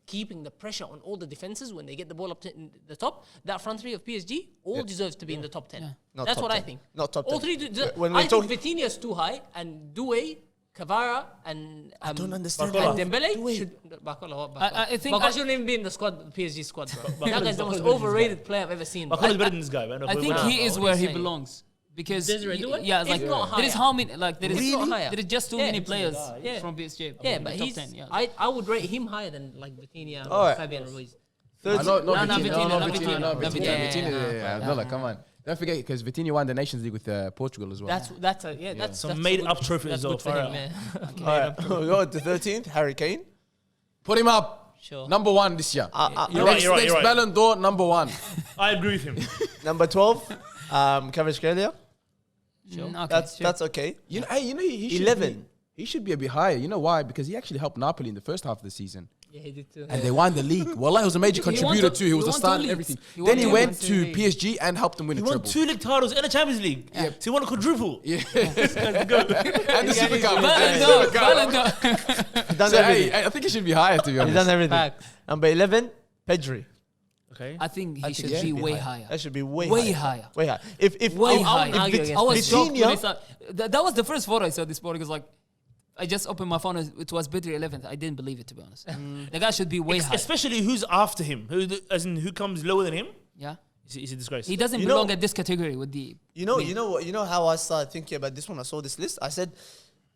S3: keeping the pressure on all the defenses when they get the ball up to the top, that front three of PSG all deserves to be in the top 10.
S1: Not
S3: That's
S1: top
S3: what I
S1: 10.
S3: think.
S1: Not top
S3: All
S1: 10.
S3: three.
S1: When
S3: I
S1: we're
S3: think
S1: talking-
S3: Vitinha is too high, and Doué, Kvara, and
S1: I don't understand
S3: and
S1: that.
S3: Dembele
S1: Doué.
S3: should.
S2: I think
S3: Baka
S2: I-
S3: shouldn't even be in the squad, PSG squad, bro.
S4: Baka
S3: That
S4: is
S3: guy's the most
S4: better than this
S3: overrated player I've ever seen.
S4: Bakal is better than this guy, man.
S2: I think
S3: Wow.
S2: he is
S3: What are
S2: where
S3: you
S2: he
S3: saying?
S2: belongs because
S3: Desiree Doué?
S2: yeah, it's
S3: It's
S2: like
S3: not
S2: there is
S3: higher.
S2: how many like there is
S3: It's not higher.
S2: there is just too
S3: Yeah.
S2: many players
S3: Yeah.
S2: from PSG.
S3: Yeah,
S2: in
S3: but
S2: the top
S3: he's.
S2: 10, yeah.
S3: I would rate him higher than like Vitinha
S1: All
S3: or
S1: right.
S3: Fabian Ruiz.
S5: No, not
S2: No,
S5: Vitinha.
S2: not
S5: No,
S2: Vitinha,
S5: no,
S2: not
S5: Vitinha.
S2: Vitinha.
S5: Vitinha,
S2: Yeah.
S5: Villa, come on. Don't forget, because Vitinha won the Nations League with Portugal as well.
S3: That's that's
S4: Some
S3: that's
S4: made
S3: good-
S4: up trophy
S3: That's
S4: as well.
S3: good for
S4: Far
S3: him,
S4: out.
S3: man.
S1: All right, we'll go to 13th, Harry Kane.
S5: Put him up.
S3: Sure.
S5: Number 1 this year.
S4: You're right, you're right, you're right.
S5: Ballon d'Or, number 1.
S4: I agree with him.
S1: Number 12, Kvaratskhelia.
S2: Okay,
S1: That's okay.
S5: You know, hey, he should
S1: 11.
S5: He should be a bit higher. You know why? Because he actually helped Napoli in the first half of the season.
S3: Yeah, he did too.
S5: And they won the league. Wallah, he was a major
S2: He won
S5: contributor
S2: two-
S5: too. He was
S2: he
S5: a
S2: won
S5: star
S2: two
S5: and
S2: leagues.
S5: everything.
S2: He won
S5: Then he
S2: two
S5: went
S3: leagues.
S5: to PSG and helped them win
S4: He
S5: a
S4: won
S5: treble.
S4: 2 league titles and a Champions League.
S5: Yeah.
S4: So he won a quadruple.
S5: Yeah. and the Super Cup.
S2: Ballon d'Or.
S1: He's done
S5: So,
S1: everything.
S5: hey, I think he should be higher, to be
S1: He's
S5: honest.
S1: done everything.
S3: Facts.
S1: Number 11, Pedri.
S4: Okay.
S2: I think he
S1: think
S2: should
S1: it
S2: be
S1: should be
S2: way
S1: higher.
S2: higher.
S1: That should be way
S2: Way
S1: higher.
S2: higher.
S1: Way higher. If
S2: Way
S1: I
S2: higher.
S3: argue
S1: If
S3: against
S2: I was shocked when I
S1: Vitinha,
S2: saw that was the first photo I saw this morning. It was like I just opened my phone. It was Pedri 11th. I didn't believe it, to be honest. The guy should be way higher.
S4: Especially who's after him, who comes lower than him.
S2: Yeah,
S4: Is a disgrace.
S2: he doesn't
S1: You
S2: belong
S1: know-
S2: at this category with the.
S1: you know how I started thinking about this when I saw this list? I said,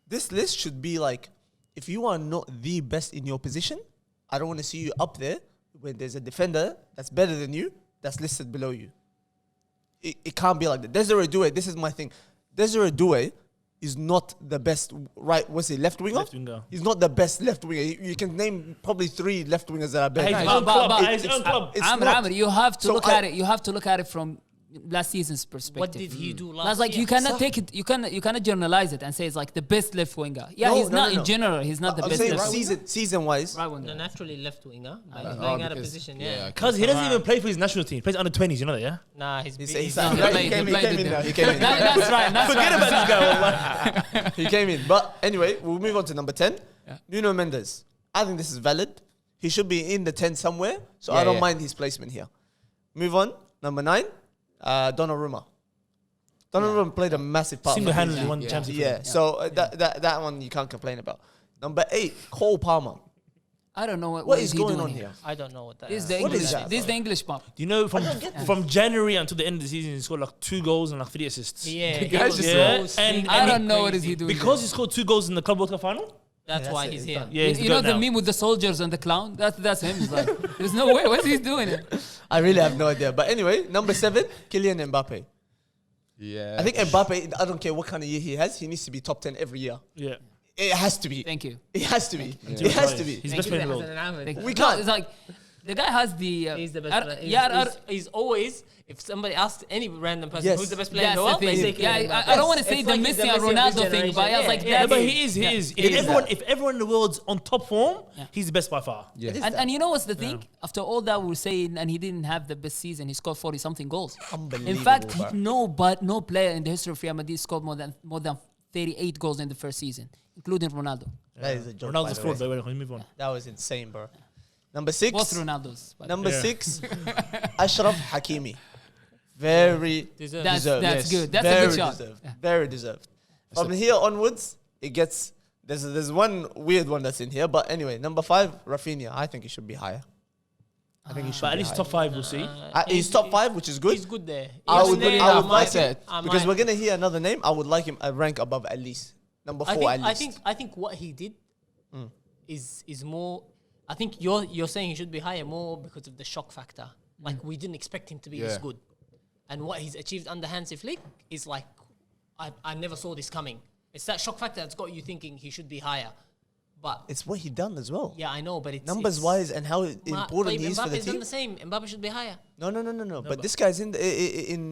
S1: this list should be like, if you are not the best in your position, I don't want to see you up there when there's a defender that's better than you that's listed below you. It can't be like that. Desiree Doué, this is my thing. Desiree Doué is not the best left winger?
S4: Left winger.
S1: He's not the best left winger. You can name probably 3 left wingers that are better.
S4: His
S1: than
S4: own
S1: him.
S4: club.
S1: it-
S4: His own club.
S1: it's
S2: Amr,
S1: not.
S2: Amr, you have to
S1: So
S2: look
S1: I-
S2: at it. You have to look at it from last season's perspective.
S3: What did he do last
S2: That's like
S3: year?
S2: you cannot take it. You cannot generalize it and say it's like the best left winger. Yeah,
S1: No,
S2: he's
S1: no,
S2: not
S1: no.
S2: in general. He's not the
S1: I'm
S2: best
S1: saying
S2: left winger.
S1: season wise.
S2: Right winger.
S3: No, naturally left winger. But he's playing out of position. Yeah.
S4: Because he doesn't even play for his national team. He plays under 20s, you know that, yeah?
S3: Nah, he's
S1: He's
S2: No,
S1: he
S2: he played-
S1: came
S2: he played
S1: in
S2: with
S1: now.
S2: them.
S1: He came in.
S2: That's right. That's
S4: Forget
S2: right.
S4: about this guy, wallah.
S1: He came in. But anyway, we'll move on to number 10. Nuno Mendes. I think this is valid. He should be in the 10 somewhere. So I don't mind his placement here. Move on. Number 9. Donnarumma. Donnarumma played a massive part.
S4: Single-handedly won the Champions League.
S1: Yeah. So that one you can't complain about. Number 8. Cole Palmer.
S2: I don't know
S1: What
S2: is
S1: is
S2: he
S1: going
S2: doing
S1: on here?
S3: I don't know what that
S2: This is
S3: is.
S2: the
S1: What
S2: English.
S1: is that,
S2: This is the English part.
S4: Do you know from January until the end of the season, he scored like 2 goals and like 3 assists?
S3: Yeah, he
S5: guy's
S3: was
S5: just-
S4: Yeah,
S3: so
S4: and-
S3: sneaky
S2: I don't know what
S3: crazy.
S2: is he doing.
S4: Because he scored 2 goals in the Club World Cup final?
S3: That's why
S1: it,
S3: he's
S1: it's
S3: here.
S1: done.
S4: Yeah, he's
S2: you know
S4: good
S2: the
S4: now.
S2: meme with the soldiers and the clown? That's him. He's like, there's no way. What's he doing?
S1: I really have no idea. But anyway, number 7. Kylian Mbappe.
S5: Yeah.
S1: I think Mbappe, I don't care what kind of year he has, he needs to be top 10 every year.
S4: Yeah.
S1: It has to be.
S2: Thank you.
S1: It has to be. It has to be.
S4: He's the
S3: Thank
S4: best
S3: you,
S4: player in the
S3: Hassan
S4: world.
S3: and Ahmed.
S2: Thank you.
S1: We
S2: No,
S1: can't.
S2: it's like the guy has the.
S3: He's the best player. He's always, if somebody asks any random person
S1: Yes.
S3: who's the best player in
S2: That's
S3: the
S2: the
S3: world, they
S2: thing.
S3: say
S2: Yeah,
S3: Kylian Mbappe.
S2: I don't want to say
S3: It's
S2: the
S3: like he's
S2: Messi and
S3: of his
S2: Ronaldo thing, but I was
S3: generation.
S2: like,
S3: Yeah,
S4: Yeah,
S2: that's
S4: but
S2: it.
S4: he is. He is.
S1: It is that.
S4: If everyone in the world's on top form,
S2: Yeah.
S4: he's the best by far.
S5: Yeah.
S2: And you know what's the thing? After all that we were saying, and he didn't have the best season, he scored 40 something goals.
S1: Unbelievable.
S2: In fact,
S1: bro.
S2: no player in the history of Real Madrid scored more than 38 goals in the first season, including Ronaldo.
S1: That is a joke.
S4: Ronaldo's
S1: by the
S4: fraud,
S1: way.
S4: by the way. Move on.
S1: That was insane, bro. Number 6.
S2: Both Ronaldos. but
S1: Number
S4: Yeah.
S1: 6. Ashraf Hakimi. Very
S3: Deserved.
S2: That's
S1: deserved.
S2: that's good. That's
S1: very
S2: a good shot.
S1: Deserved.
S2: Yeah.
S1: Very deserved. From here onwards, it gets. There's one weird one that's in here, but anyway, number 5, Rafinha. I think he should be higher. I think he should.
S4: But at
S1: be
S4: least
S1: higher.
S4: top 5, we'll see.
S1: He's top 5, which is good.
S3: He's good there.
S1: I
S3: Even
S1: would,
S3: there,
S1: I would like
S5: that's
S1: it
S5: it.
S1: because we're gonna hear another name. I would like him a rank above at least number 4 at least.
S3: I think what he did is more. I think you're saying he should be higher more because of the shock factor. Like we didn't expect him to be this
S5: Yeah.
S3: good, and what he's achieved under Hansi Flick is like, I never saw this coming. It's that shock factor that's got you thinking he should be higher, but
S1: It's what he done as well.
S3: yeah, I know, but it's
S1: Numbers
S3: it's,
S1: wise and how important he is for the
S3: Mbappe's done
S1: team.
S3: the same. Mbappe should be higher.
S1: No. But this guy's in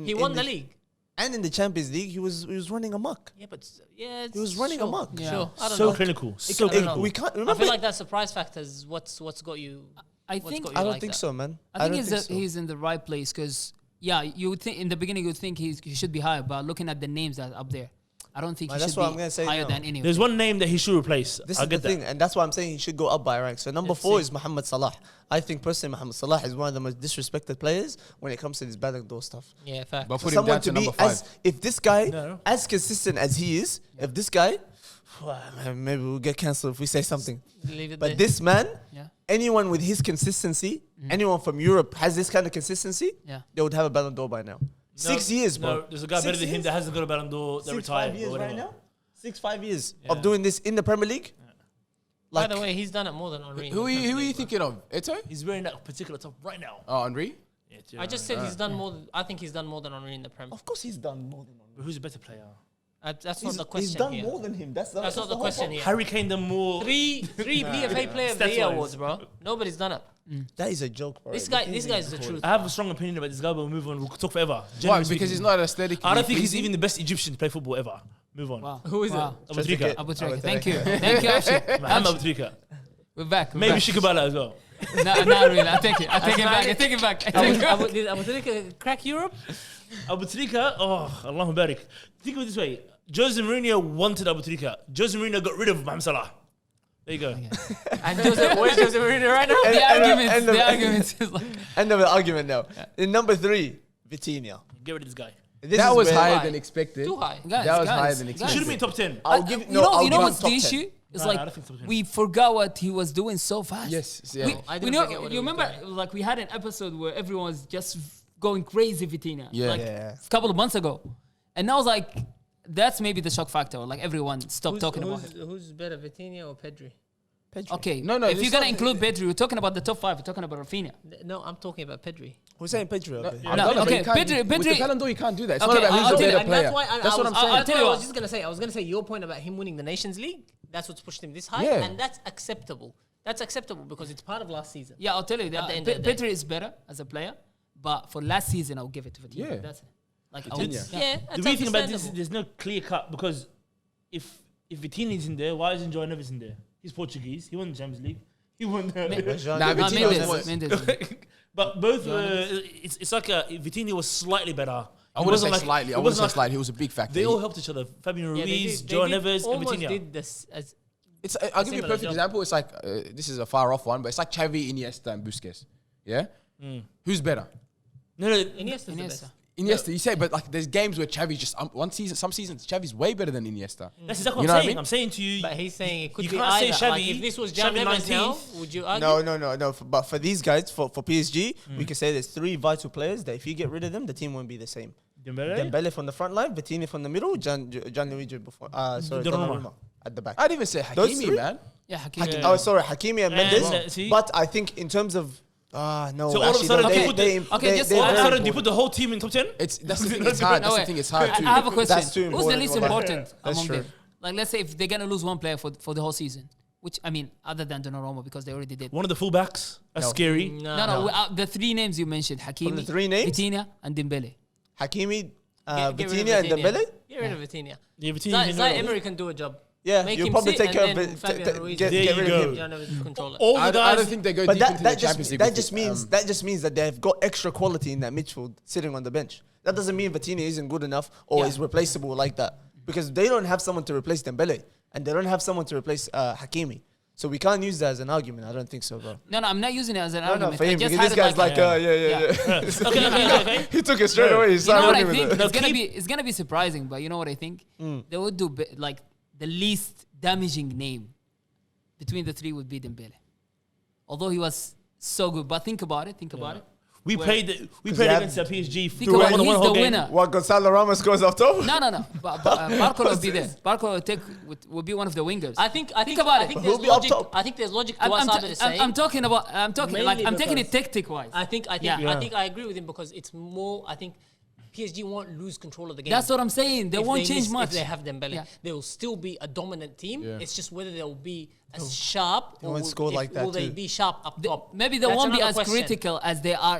S3: He won the league.
S1: and in the Champions League. He was running amok.
S3: Yeah, but yeah,
S1: He was running
S3: sure,
S1: amok.
S2: Yeah.
S3: Sure, I don't
S4: So
S3: know.
S4: clinical.
S3: It
S4: So
S3: can- I don't
S4: clinical.
S3: know.
S1: We can't
S3: I
S1: remember.
S3: feel like that surprise factor is what's got you.
S2: I
S3: what's
S2: think
S3: got you
S1: I don't
S3: like
S1: think
S3: that.
S1: so, man.
S2: I think
S1: don't so.
S2: he's in the right place because you would think in the beginning you would think he should be higher, but looking at the names that are up there, I don't think
S1: Well,
S2: he
S1: that's
S2: should
S1: what
S2: be
S1: I'm gonna say
S2: higher
S1: now.
S2: than any of
S4: There's
S2: them.
S4: one name that he should replace.
S1: This
S4: I'll
S1: is the
S4: get that.
S1: thing, and that's why I'm saying he should go up by rank. So number
S3: Let's
S1: 4
S3: see.
S1: is Mohamed Salah. I think personally Mohamed Salah is one of the most disrespected players when it comes to this Ballon d'Or stuff.
S3: Yeah, fact.
S5: But
S1: For
S5: put him
S1: someone
S5: down to
S1: to be
S5: number 5.
S1: as if this guy
S4: No.
S1: as consistent as he is, if this guy, maybe we'll get cancelled if we say something.
S3: Leave it
S1: But
S3: there.
S1: this man,
S2: Yeah.
S1: anyone with his consistency, anyone from Europe has this kind of consistency,
S2: Yeah.
S1: they would have a Ballon d'Or by now. 6 years, bro.
S4: No, there's a guy
S1: 6
S4: better than him
S1: years?
S4: that hasn't got a Ballon d'Or that
S1: 6,
S4: retired.
S1: 5 years
S4: or
S1: right
S4: whatever.
S1: now. 5 years
S4: Yeah.
S1: of doing this in the Premier League.
S3: By the way, he's done it more than Henry.
S5: Who are you thinking of? Eto?
S4: He's wearing that particular top right now.
S5: Oh, Henry?
S3: I just said he's done more. I think he's done more than Henry in the Prem.
S1: Of course, he's done more than
S4: But who's a better player?
S3: That's not the question.
S1: He's done
S3: here.
S1: more than him. That's
S3: not the question here.
S4: Harry Kane done more.
S3: Three PFA Player of the Year awards, bro. Nobody's done it.
S1: That is a joke, bro.
S3: This guy's the truth.
S4: I have a strong opinion about this guy, but we'll move on. We'll talk forever.
S5: Why?
S4: Generally
S5: Because
S4: speaking.
S5: he's not aesthetic.
S4: I don't think he's even the best Egyptian to play football ever. Move on.
S2: Wow.
S3: Who is it?
S2: Abu
S1: Trika.
S2: Trika. Thank you. Thank you, Abshi.
S4: Mohamed Abu Trika.
S2: We're back.
S4: Maybe Shikabala as well.
S2: No, not really. I take it. I take it back.
S3: Did Abu Trika crack Europe?
S4: Abu Trika, Allahu Barik. Think of it this way. Jose Mourinho wanted Abu Trika. Jose Mourinho got rid of Mohamed Salah. There you go.
S3: And where's Jose Mourinho right now?
S2: The arguments is like...
S1: End of the argument now. In number 3, Vitinha.
S4: Get rid of this guy.
S5: That was higher
S3: Why?
S5: than expected.
S3: Too high.
S5: That was higher than expected.
S4: Should have been top 10.
S1: I'll give
S2: you know what's the
S1: top 10.
S2: issue? It's
S4: No, I
S2: like
S4: don't think top 10.
S2: we forgot what he was doing so fast.
S5: Yes. Yeah.
S3: I
S2: We
S3: didn't
S2: know.
S3: forget what
S2: You
S3: he was
S2: remember,
S3: doing.
S2: like we had an episode where everyone was just going crazy Vitinha.
S5: Yeah.
S2: Like
S1: Yeah.
S2: a couple of months ago, and now it's like that's maybe the shock factor. Like everyone stopped talking about it.
S3: Who's better, Vitinha or Pedri?
S2: Okay,
S5: No,
S2: If
S5: it's
S2: you're gonna
S5: not-
S2: include Pedri, we're talking about the top 5. We're talking about Rafinha.
S3: No, I'm talking about Pedri.
S1: Who's saying Pedro?
S2: No, okay, Pedri-
S5: With the
S2: Pedri-
S5: Ballon d'Or, you can't do that. It's
S2: Okay,
S5: not about
S2: I'll
S5: who's
S2: tell
S5: the
S2: you,
S5: better
S3: And
S5: player.
S3: that's why
S5: That's what I'm saying.
S2: I'll tell you
S3: I
S2: what.
S3: was just gonna say. I was gonna say your point about him winning the Nations League. That's what's pushed him this high,
S5: Yeah.
S3: and that's acceptable. That's acceptable because it's part of last season.
S2: Yeah, I'll tell you that
S3: the end of the day.
S2: Pedri is better as a player, but for last season, I'll give it to Vitinha.
S5: Yeah.
S2: That's it. Like, I would,
S5: Vitinha.
S3: Yeah,
S4: The
S3: that's
S4: weird thing about this is
S3: understandable.
S4: there's no clear cut because if Vitinha is in there, why isn't João Neves in there? He's Portuguese. He won the Champions League. He won the...
S5: Nah, Vitinha was more-
S2: Mendes.
S4: But both, it's like Vitinha was slightly better.
S5: I wouldn't say slightly. I wouldn't say slightly. He was a big factor.
S4: They all helped each other. Fabian
S3: Yeah,
S4: Ruiz,
S3: they
S4: João
S3: did
S4: Neves, and
S3: almost
S4: Vitinha.
S3: did this as
S5: I'll give you a
S3: similar
S5: perfect
S3: job.
S5: example. It's like this is a far off one, but it's like Xavi, Iniesta, and Busquets. Yeah, who's better?
S4: No,
S3: Iniesta's the best.
S5: Iniesta, you say, but like there's games where Xavi's just some seasons Xavi's way better than Iniesta.
S4: that's exactly
S5: You
S4: what
S5: know what
S4: I'm
S5: I
S4: saying.
S5: mean?
S4: I'm saying to you,
S3: But he's saying it could
S4: You
S3: be
S4: can't say
S3: either. Like
S4: Xavi-
S3: if this was John
S4: Xavi
S3: Neves now,
S4: 19th.
S3: would you argue?
S1: No. But for these guys, for PSG, we can say there's 3 vital players that if you get rid of them, the team won't be the same.
S4: Dembele.
S1: Dembele from the front line, Vitinha from the middle, Gianluigi before. Sorry,
S4: Donnarumma.
S1: Donnarumma at the back.
S5: I'd even say
S1: Those
S5: Hakimi,
S1: three?
S5: man.
S2: Yeah, Hakim.
S1: Oh, sorry, Hakimi and Mendes.
S4: see?
S1: But I think in terms of no,
S4: So all of a
S1: actually,
S4: sudden
S1: no,
S4: you put the-
S2: just
S4: all of a
S1: very
S4: sudden, you
S1: important.
S4: put the whole team in top 10?
S5: That's the thing. It's hard. That's the thing. It's hard too.
S2: I have a question.
S1: That's too
S2: Who's the
S1: important,
S2: least
S1: Wallah.
S2: important
S1: That's
S2: among
S1: true.
S2: them? Like, let's say if they're gonna lose one player for the whole season, which I mean, other than Donnarumma because they already did.
S4: One of the fullbacks. That's scary.
S2: No. The 3 names you mentioned: Hakimi,
S1: the 3 names?
S2: Vitinha, and Dembele.
S1: Hakimi,
S3: Get rid of
S1: Vitinha, and Dembele.
S3: Get rid of Vitinha.
S4: Yeah, Vitinha.
S3: Zai Emery can do a job.
S1: Yeah,
S3: Make
S1: you'll
S3: him
S1: probably
S3: sit
S1: take care
S3: and
S1: of
S3: then
S1: it.
S3: Fabian Ruiz
S1: Get
S4: There
S1: rid
S4: you
S1: of
S4: go.
S1: him.
S3: John Neves will control it.
S4: All the
S5: I
S4: guys.
S5: don't think they go
S1: But
S5: deep into the Champions League.
S1: that
S5: with
S1: just
S5: it.
S1: means that just means that they've got extra quality in that midfield sitting on the bench. That doesn't mean Vitinha isn't good enough or is replaceable like that because they don't have someone to replace Dembele and they don't have someone to replace Hakimi. So we can't use that as an argument. I don't think so, bro.
S2: No, I'm not using it as an
S1: No,
S2: argument.
S1: for
S2: I
S1: him
S2: just
S1: because
S2: had
S1: this
S2: it
S1: guy's like, yeah.
S4: Okay.
S1: He took it straight away. He's
S2: You know what I
S1: running
S2: think?
S1: with it.
S2: It's gonna be surprising, but you know what I think? They would do like the least damaging name between the 3 would be Dembele. Although he was so good, but think about it.
S4: We
S2: Where-
S4: played against the PSG.
S2: Think about it, he's the winner.
S1: What, Gonzalo Ramos goes off top?
S2: No. But Barco will be there. Barco will be one of the wingers.
S3: I think
S2: about
S3: I
S2: it.
S3: think
S1: Who'll
S3: there's
S1: be up
S3: logic.
S1: top?
S3: I think there's logic to what Sabir is saying.
S2: I'm talking
S3: Mainly
S2: I'm taking it
S3: because-
S2: tactic wise.
S3: I think
S2: Yeah.
S3: I agree with him because it's more. I think PSG won't lose control of the game.
S2: That's what I'm saying. They
S3: if
S2: won't change
S3: miss-
S2: much.
S3: If they have Dembele,
S2: Yeah.
S3: they will still be a dominant team.
S5: Yeah.
S3: It's just whether they'll be as sharp
S1: They won't score like that
S3: will they
S1: too.
S3: be sharp up top.
S2: Maybe they
S3: That's
S2: won't be
S3: another
S2: as
S3: question.
S2: critical as they are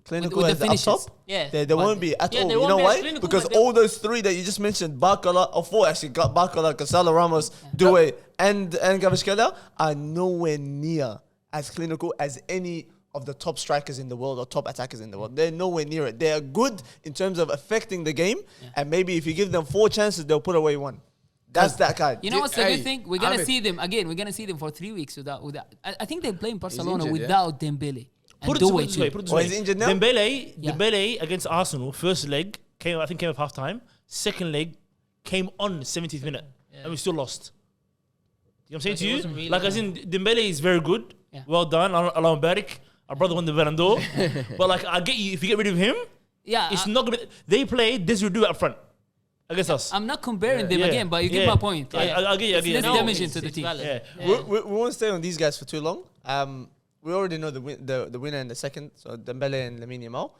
S1: Clinical
S2: with
S1: as
S2: the
S1: up
S2: finishes.
S1: top?
S3: Yeah.
S1: They won't be at
S3: Yeah,
S1: all.
S3: they
S1: You
S3: won't
S1: know
S3: be as
S1: why?
S3: clinical,
S1: Because
S3: but they-
S1: all those 3 that you just mentioned, Barcola, or 4 actually, got Barcola, Gonzalo Ramos, Doué, and Gavashkela are nowhere near as clinical as any of the top strikers in the world or top attackers in the world. They're nowhere near it. They are good in terms of affecting the game, and maybe if you give them 4 chances, they'll put away 1. That's that kind.
S2: You know what's the
S5: Hey,
S2: good thing? We're gonna
S5: Ahmed.
S2: see them again. We're gonna see them for 3 weeks without. I think they play in Barcelona
S5: injured, yeah?
S2: without Dembele. And
S4: Put it
S2: Doué
S4: this way.
S2: too.
S1: Oh, he's injured now?
S4: Dembele against Arsenal, first leg came at half time. Second leg came on 70th minute, and we still lost. You know what I'm saying
S3: But
S4: to
S3: he
S4: you?
S3: wasn't really
S4: Like, as in, Dembele is very good.
S2: Yeah.
S4: Well done. Allah Barik. Our brother won the Ballon d'Or. But, like, I get you. If you get rid of him,
S2: Yeah,
S4: it's not going to... They play Desiree up front. against us.
S2: I'm not comparing them
S4: Yeah.
S2: again, but you
S4: Yeah.
S2: get my point.
S4: I get you. I
S2: It's
S4: get
S2: less
S4: you.
S2: damaging to the team.
S3: valid.
S4: Yeah.
S1: We won't stay on these guys for too long. We already know the winner and the second, so Dembele and Lamine Yamal.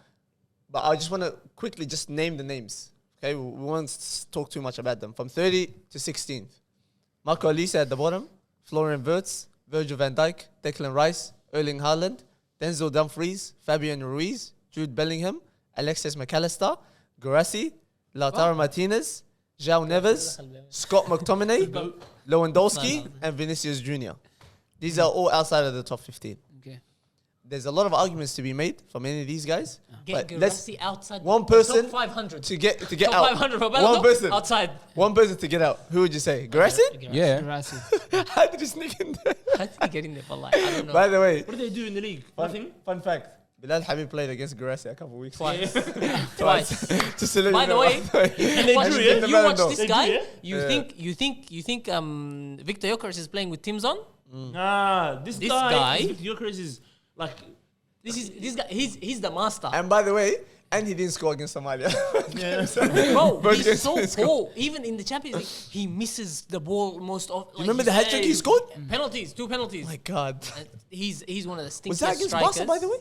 S1: But I just want to quickly just name the names. Okay, we won't talk too much about them. From 30 to 16th, Marco Olise at the bottom, Florian Wirtz, Virgil van Dijk, Declan Rice, Erling Haaland, Denzel Dumfries, Fabian Ruiz, Jude Bellingham, Alexis McAllister, Guirassy, Lautaro Martinez, João Neves, Scott McTominay, Lewandowski, and Vinicius Jr. These are all outside of the top 15.
S2: Okay.
S1: There's a lot of arguments to be made from any of these guys.
S3: Get
S1: But let's
S3: Guirassy outside
S1: one
S3: the
S1: person
S3: top 500.
S1: to get
S3: top
S1: out.
S3: 500 for Ballon
S1: One
S3: d'Or,
S1: person.
S3: outside.
S1: One person to get out. Who would you say? Guirassy?
S5: Yeah.
S2: Guirassy.
S1: How did he sneak in there?
S3: How did he get in there for like, I don't know.
S1: By the way,
S4: What do they do in the league? Nothing.
S1: fun fact. Bilal Habib played against Guirassy a couple of weeks ago.
S3: Twice.
S1: Just to let
S3: By
S1: you
S3: the
S1: know.
S3: way,
S4: And they
S3: watch,
S4: drew, yeah?
S3: you watch this
S4: They
S3: guy,
S4: drew, yeah?
S3: you think Victor Gyökeres is playing with Tim's on?
S4: Nah, this
S3: guy-
S4: Gyökeres is like.
S3: This guy, he's the master.
S1: And by the way, and he didn't score against Somalia.
S3: Bro,
S1: But
S3: he's
S1: yes,
S3: so
S1: let's
S3: poor. Even in the Champions League, he misses the ball most often.
S1: You remember the hat trick he scored?
S3: Penalties, 2 penalties.
S1: My God.
S3: And he's one of the stinkiest
S1: Was that against
S3: strikers.
S1: Barca, by the way?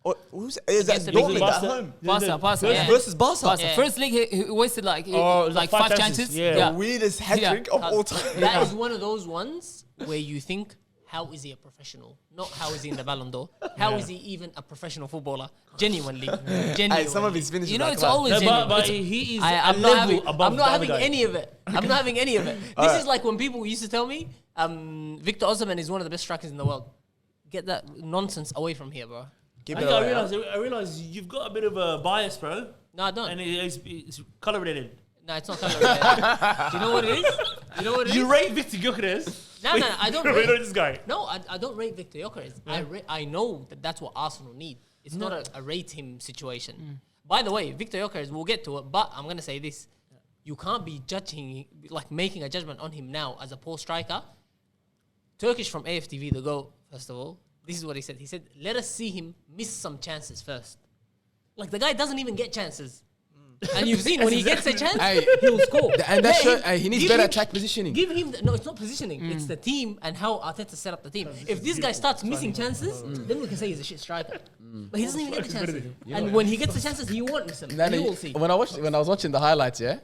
S1: Or who's is that
S3: Against the
S1: Dortmund
S3: big
S1: at
S4: Barca.
S1: home?
S2: Barca.
S1: Versus-
S2: Yeah.
S1: Versus Barca.
S2: Barca.
S3: Yeah.
S2: First league, he wasted like
S4: Oh, it was
S2: like
S4: like
S2: 5
S4: 5
S2: chances.
S4: chances. Yeah.
S1: The weirdest hat
S2: Yeah.
S1: trick of all time.
S3: That is one of those ones where you think, how is he a professional? Not how is he in the Ballon d'Or. How is he even a professional footballer? Genuinely.
S1: Hey, some of his finishes
S2: You know,
S1: are
S2: it's
S1: class.
S2: always
S4: No,
S2: genuine.
S4: but
S2: It's-
S4: he is
S3: I'm
S4: a
S3: not
S4: level
S3: having,
S4: above
S3: I'm not
S4: the
S3: having
S4: other guy.
S3: any of it. I'm not having any of it. This is like when people used to tell me, Victor Osimhen is one of the best strikers in the world. Get that nonsense away from here, bro.
S1: Keep
S4: I
S1: it
S4: think
S1: away,
S4: I realize you've got a bit of a bias, bro,
S3: No, I don't.
S4: and it's color related.
S3: No, it's not color related. Do you know what it is? You know what it is?
S4: You rate Victor Gyökeres.
S3: No, I don't
S4: You
S3: rate.
S4: rate this guy.
S3: No, I don't rate Victor Gyökeres. I know that that's what Arsenal need. It's not a rate him situation. By the way, Victor Gyökeres, we'll get to it, but I'm gonna say this: you can't be judging, like making a judgment on him now as a poor striker. Turkish from AFTV, the GOAT, first of all. This is what he said. He said, "Let us see him miss some chances first." Like the guy doesn't even get chances. And you've seen when he gets a chance,
S5: Hey,
S3: he'll score.
S5: and that's
S3: Let him-
S5: he needs
S3: give
S5: better
S3: him-
S5: attack positioning.
S3: Give him no, it's not positioning. It's the team and how Arteta set up the team. If this guy starts missing chances, then we can say he's a shit striker. But he doesn't even get the chances. And when he gets the chances, he won't miss them.
S5: Then
S3: You will see.
S5: when I was watching the highlights, yeah,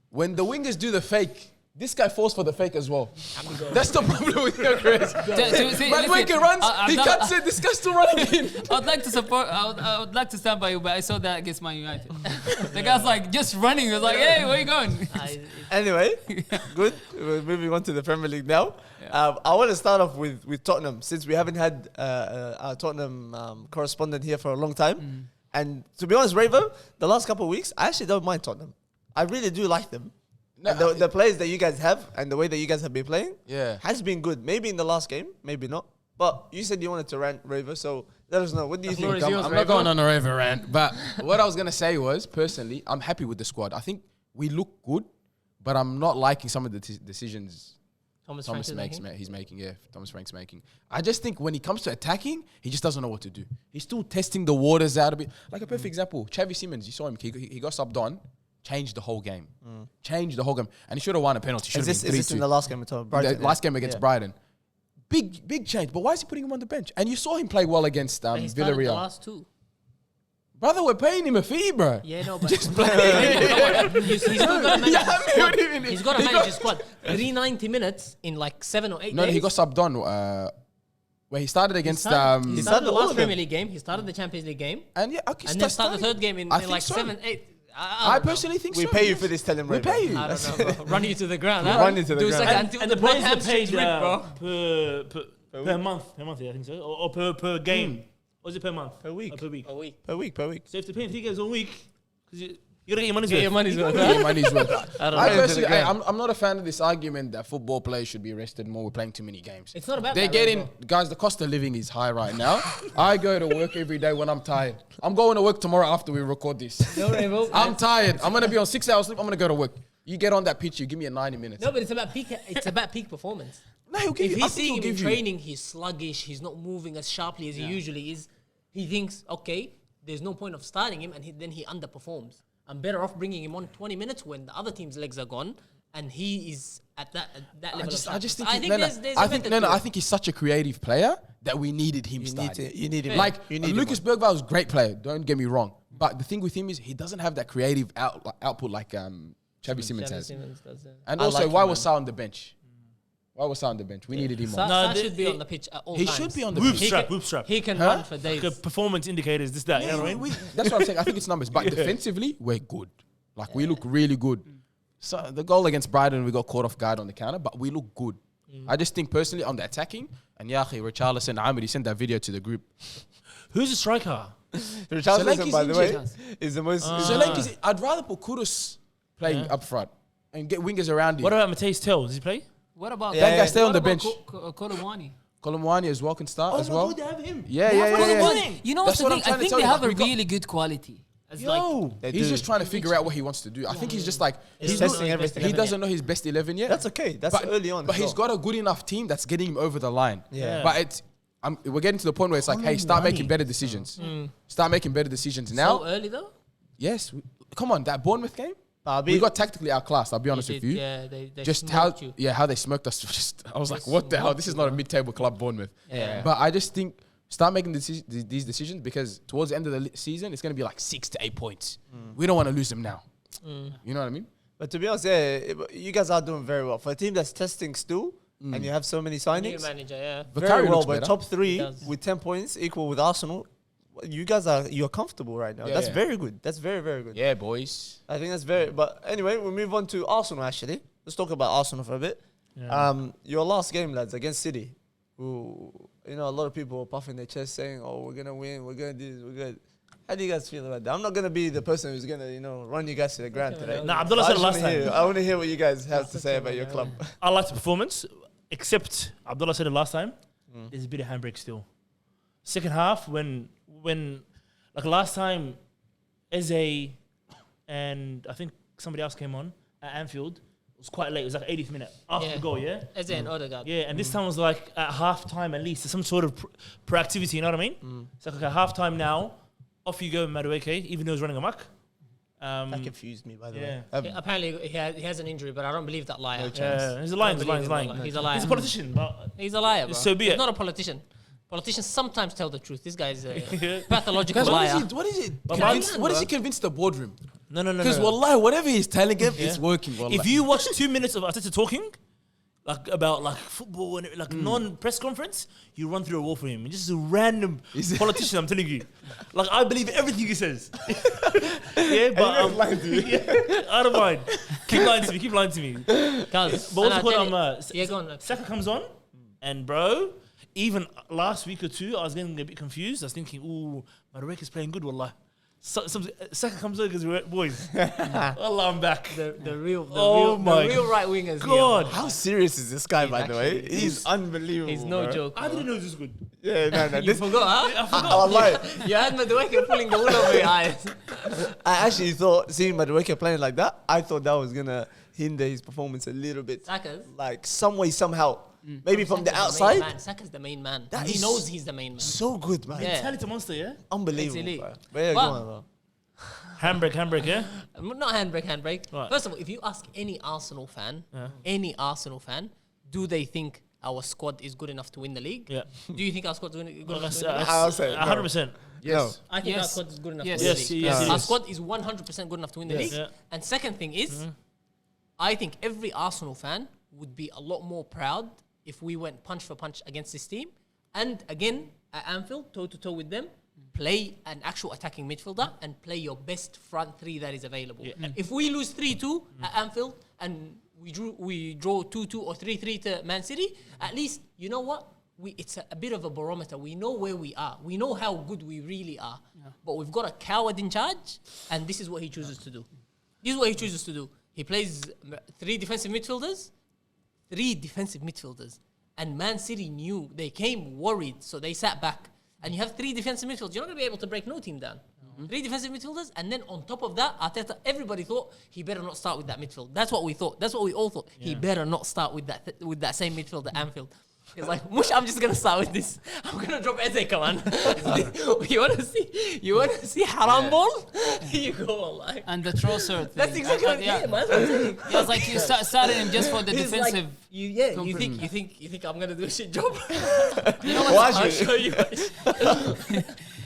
S5: when the wingers do the fake, this guy falls for the fake as well. That's the problem with Gyökeres. But when he runs, he cuts it. This guy's still running in.
S2: I would like to support. I would like to stand by you, but I saw that against Man United. The guy's like just running. He was like, "Hey, where you going?"
S1: Anyway, good. We're moving on to the Premier League now. I want to start off with Tottenham, since we haven't had our Tottenham correspondent here for a long time. And to be honest, Rayvo, the last couple of weeks, I actually don't mind Tottenham. I really do like them. And the players that you guys have and the way that you guys have been playing has been good. Maybe in the last game, maybe not. But you said you wanted to rant, Rayvo, so let us know. What do you think?
S5: I'm not going on a Rayvo rant, but what I was gonna say was, personally, I'm happy with the squad. I think we look good, but I'm not liking some of the decisions Thomas Frank's making. Thomas Frank's making. I just think when he comes to attacking, he just doesn't know what to do. He's still testing the waters out a bit. Like a perfect example, Xavi Simons. You saw him. He got subbed on. Changed the whole game. Changed the whole game. And he should have won a penalty.
S1: Is this in the last game at all?
S5: The last game against Brighton. Big change. But why is he putting him on the bench? And you saw him play well against
S3: He started the
S5: Villarreal.
S3: last two.
S5: Brother, we're paying him a fee, bro.
S3: Yeah, no, but
S5: Just play.
S3: he's still got to manage his
S5: what
S3: squad.
S5: do you mean?
S3: He's got to manage his squad. 390 minutes in like 7 or 8
S5: No,
S3: days.
S5: he got subbed on. Where he started against
S3: He started the
S1: started all
S3: last
S1: of them.
S3: Premier League game. He started the Champions League game.
S5: and yeah, okay,
S3: And then started the third game in
S5: think
S3: like
S5: so.
S3: 7, 8.
S5: I personally think
S1: We
S5: so.
S1: pay you for this, tell him,
S5: We
S1: Rayvo.
S5: pay you.
S3: I don't know, bro. Run you to the ground, huh?
S1: Run you to the
S3: Do
S1: ground.
S3: something until
S4: And the
S3: the
S4: players
S3: hamstrings
S4: get paid
S3: rip, bro.
S4: per month, yeah, I think so, or per game. Or is it per month?
S1: Per week.
S4: Per week.
S3: A week.
S1: Per week.
S4: So if they're paying 3 games a week, because you gotta get your money's
S3: Get
S4: worth.
S3: your money's worth.
S5: Yeah, money's worth.
S3: I don't
S5: I
S3: know.
S5: personally,
S1: ground.
S5: I'm not a fan of this argument that football players should be arrested more. We're playing too many games.
S3: It's not about
S5: They're
S3: that,
S5: getting,
S3: bro.
S5: guys, the cost of living is high right now. I go to work every day when I'm tired. I'm going to work tomorrow after we record this.
S3: No, Rayvo.
S5: I'm tired. I'm going to be on 6 hours sleep. I'm going to go to work. You get on that pitch, you give me a 90 minutes.
S3: No, but it's about peak. It's about peak performance.
S5: No, he'll give
S3: If
S5: you. I
S3: he's
S5: think
S3: seeing
S5: he'll
S3: him in
S5: give you.
S3: training, he's sluggish. He's not moving as sharply as he usually is. He thinks, okay, there's no point of starting him, and then he underperforms. I'm better off bringing him on 20 minutes when the other team's legs are gone, and he is at that level.
S5: I just think
S3: I think there's a method to
S5: I
S3: it.
S5: think he's such a creative player that we needed him starting.
S1: You need him.
S5: Like
S1: you need
S5: Lucas Bergvall was a great player. Don't get me wrong, but the thing with him is he doesn't have that creative output like Xavi Simons has. And
S1: I
S5: also,
S1: like him,
S5: why
S1: man.
S5: was Sa on the bench? Why was Sa on the bench? We needed him
S3: Sa
S5: on.
S4: No,
S3: should be on the pitch at all
S5: He
S3: times.
S5: should be on the
S4: Whoop
S5: pitch.
S4: strap, whoop strap.
S3: He can
S5: Huh?
S3: run for days.
S4: Like performance indicators, this, that. You know what I mean?
S5: That's what I'm saying. I think it's numbers, but defensively, we're good. Like we look really good. So the goal against Brighton, we got caught off guard on the counter, but we look good. I just think personally on the attacking, and Richarlison, Ahmed, he sent that video to the group.
S4: Who's the striker?
S1: Richarlison, by the way,
S5: injured.
S1: is the most.
S5: Solanke's, I'd rather put Kudus playing up front and get wingers around him.
S4: What about Mateus Tel? Does he play?
S2: What about
S1: Yeah, yeah.
S5: Stay on the
S2: what about
S5: bench.
S2: Kolomwani?
S5: Colomwani as well can start as well.
S4: They have him.
S5: Yeah.
S2: You know
S5: That's
S2: what's the
S5: what I'm
S2: thing?
S5: trying
S2: I
S5: to
S2: think
S5: tell
S2: they
S5: you,
S2: have
S5: like,
S2: a
S5: we got-
S2: really good quality. It's
S5: Yo,
S1: They
S5: he's
S1: do.
S5: just trying to figure out what he wants to do. I think he's just like
S1: He's testing everything.
S5: he doesn't know his best 11 yet.
S1: That's okay. That's early on.
S5: But
S1: as
S5: he's
S1: well.
S5: got a good enough team that's getting him over the line.
S1: Yeah.
S5: But it's we're getting to the point where it's like, hey, start making better decisions. Start making better decisions now.
S3: So early though?
S5: Yes. Come on, that Bournemouth game,
S1: But
S5: we got tactically outclassed. I'll be honest with you.
S3: Yeah, they
S5: Just how
S3: smoked you.
S5: how they smoked us. Just I was like, what the hell? This is not a mid-table club, Bournemouth.
S3: Yeah.
S5: But I just think start making these decisions because towards the end of the season, it's going to be like 6 to 8 points. We don't want to lose them now. You know what I mean?
S1: But to be honest, you guys are doing very well for a team that's testing still, and you have so many
S3: New
S1: signings.
S3: manager, yeah.
S5: But
S1: Very
S5: Curry
S1: well,
S5: looks
S1: but
S5: better.
S1: top 3
S3: He does.
S1: with 10 points equal with Arsenal. You guys you're comfortable right now.
S5: Yeah,
S1: That's
S5: yeah.
S1: very good. That's very, very good.
S5: Yeah, boys.
S1: I think that's very. But anyway, we move on to Arsenal. Actually, let's talk about Arsenal for a bit.
S4: Yeah.
S1: Your last game, lads, against City. Who, a lot of people were puffing their chest, saying, "Oh, we're gonna win. We're gonna do this. We're gonna." How do you guys feel about that? I'm not gonna be the person who's gonna, run you guys to the ground today.
S4: Nah, Abdullah
S1: I
S4: said it
S1: just
S4: last
S1: wanna
S4: time.
S1: I want to hear what you guys have to say about your club.
S4: I liked the performance, except Abdullah said it last time. There's a bit of handbrake still. Second half, when like last time, Eze and I think somebody else came on at Anfield. It was quite late. It was like 80th minute after the goal. Yeah.
S3: Eze and Odegaard.
S4: Yeah, and this time was like at half time at least. There's some sort of proactivity, you know what I mean? It's like, okay, half time now, off you go, Madueke, even though he's running amok.
S1: That confused me, by the
S4: Yeah.
S1: way.
S3: Apparently he has an injury, but I don't believe that liar.
S4: Yeah, he's a lion,
S3: I don't
S4: he's
S3: believe
S4: lying,
S3: him.
S4: he's
S3: He's a liar.
S4: He's a politician, but
S3: He's a liar, bro.
S4: So be
S3: He's
S4: it.
S3: not a politician. Politicians sometimes tell the truth. This guy's a
S4: Yeah.
S3: pathological
S5: Guys,
S3: liar.
S5: what is it?
S4: But
S5: What does he convince the boardroom?
S4: no.
S5: Because wallahi, whatever he's telling him, it's working. Wallahi.
S4: If you watch 2 minutes of Arteta talking, like about like football and like non-press conference, you run through a wall for him. He's just a random politician. I'm telling you, like I believe everything he says. Yeah, but I don't mind. Keep lying to me.
S3: Guys,
S4: But what's called
S3: yeah, go on.
S4: Saka comes on, and bro, even last week or two, I was getting a bit confused. I was thinking, ooh, Madueke is playing good, wallah. Saka comes on because we're boys. Allah, I'm back.
S3: The real right wingers.
S4: God.
S1: How serious is this guy, by the way?
S3: actually-
S1: He's unbelievable.
S3: He's no
S1: bro.
S3: joke.
S4: I didn't know this was good.
S1: Yeah, no.
S3: You forgot, huh?
S1: I lied.
S3: You had Madueke pulling the wool over your eyes.
S1: I actually thought, seeing Madueke playing like that, I thought that was going to hinder his performance a little bit.
S3: Saka's?
S1: Like, some way, somehow. Maybe from the
S3: Saka's the main
S1: outside.
S3: man. Saka's the main man.
S1: That
S3: He
S1: is
S3: knows he's the main man.
S1: So good, man.
S3: Yeah.
S4: Talented monster, yeah?
S1: Unbelievable.
S3: It's elite.
S1: Bro. But yeah,
S3: But-
S1: go on, bro.
S4: Handbrake, yeah?
S3: Not handbrake.
S4: Right.
S3: First of all, if you ask any Arsenal fan, do they think our squad is good enough to win the league?
S4: Yeah.
S3: Do you think our squad is good enough to win the league?
S1: I'll say no.
S4: 100%.
S5: yes.
S3: I think our
S2: Yes.
S3: squad is good enough
S2: Yes.
S3: to win
S4: Yes,
S3: the league.
S4: yes, it
S3: Our
S4: is.
S3: squad is 100% good enough to win the
S1: Yes.
S3: league.
S4: Yeah.
S3: And second thing is, I think every Arsenal fan would be a lot more proud if we went punch for punch against this team. And again, at Anfield, toe-to-toe with them, play an actual attacking midfielder and play your best front three that is available.
S4: Yeah.
S3: If we lose 3-2 at Anfield and we draw 2-2 or 3-3 to Man City, at least, you know what? It's a bit of a barometer. We know where we are. We know how good we really are. But we've got a coward in charge, and this is what he chooses to do. He plays three defensive midfielders. And Man City knew. They came worried, so they sat back. And you have three defensive midfielders. You're not going to be able to break no team down. Three defensive midfielders, and then on top of that, Arteta, everybody thought he better not start with that midfield. That's what we thought. That's what we all thought. He better not start with that same midfield at Anfield. He's like, Mush, I'm just gonna start with this. I'm gonna drop Eze, come on. You wanna see haram ball? You go online.
S2: And the Trossard thing.
S3: That's exactly what
S2: yeah.
S3: that's what I'm saying.
S2: It was like you started him just for the
S3: He's like,
S2: defensive.
S3: you think I'm gonna do a shit job?
S2: You know what's,
S3: I'll show you.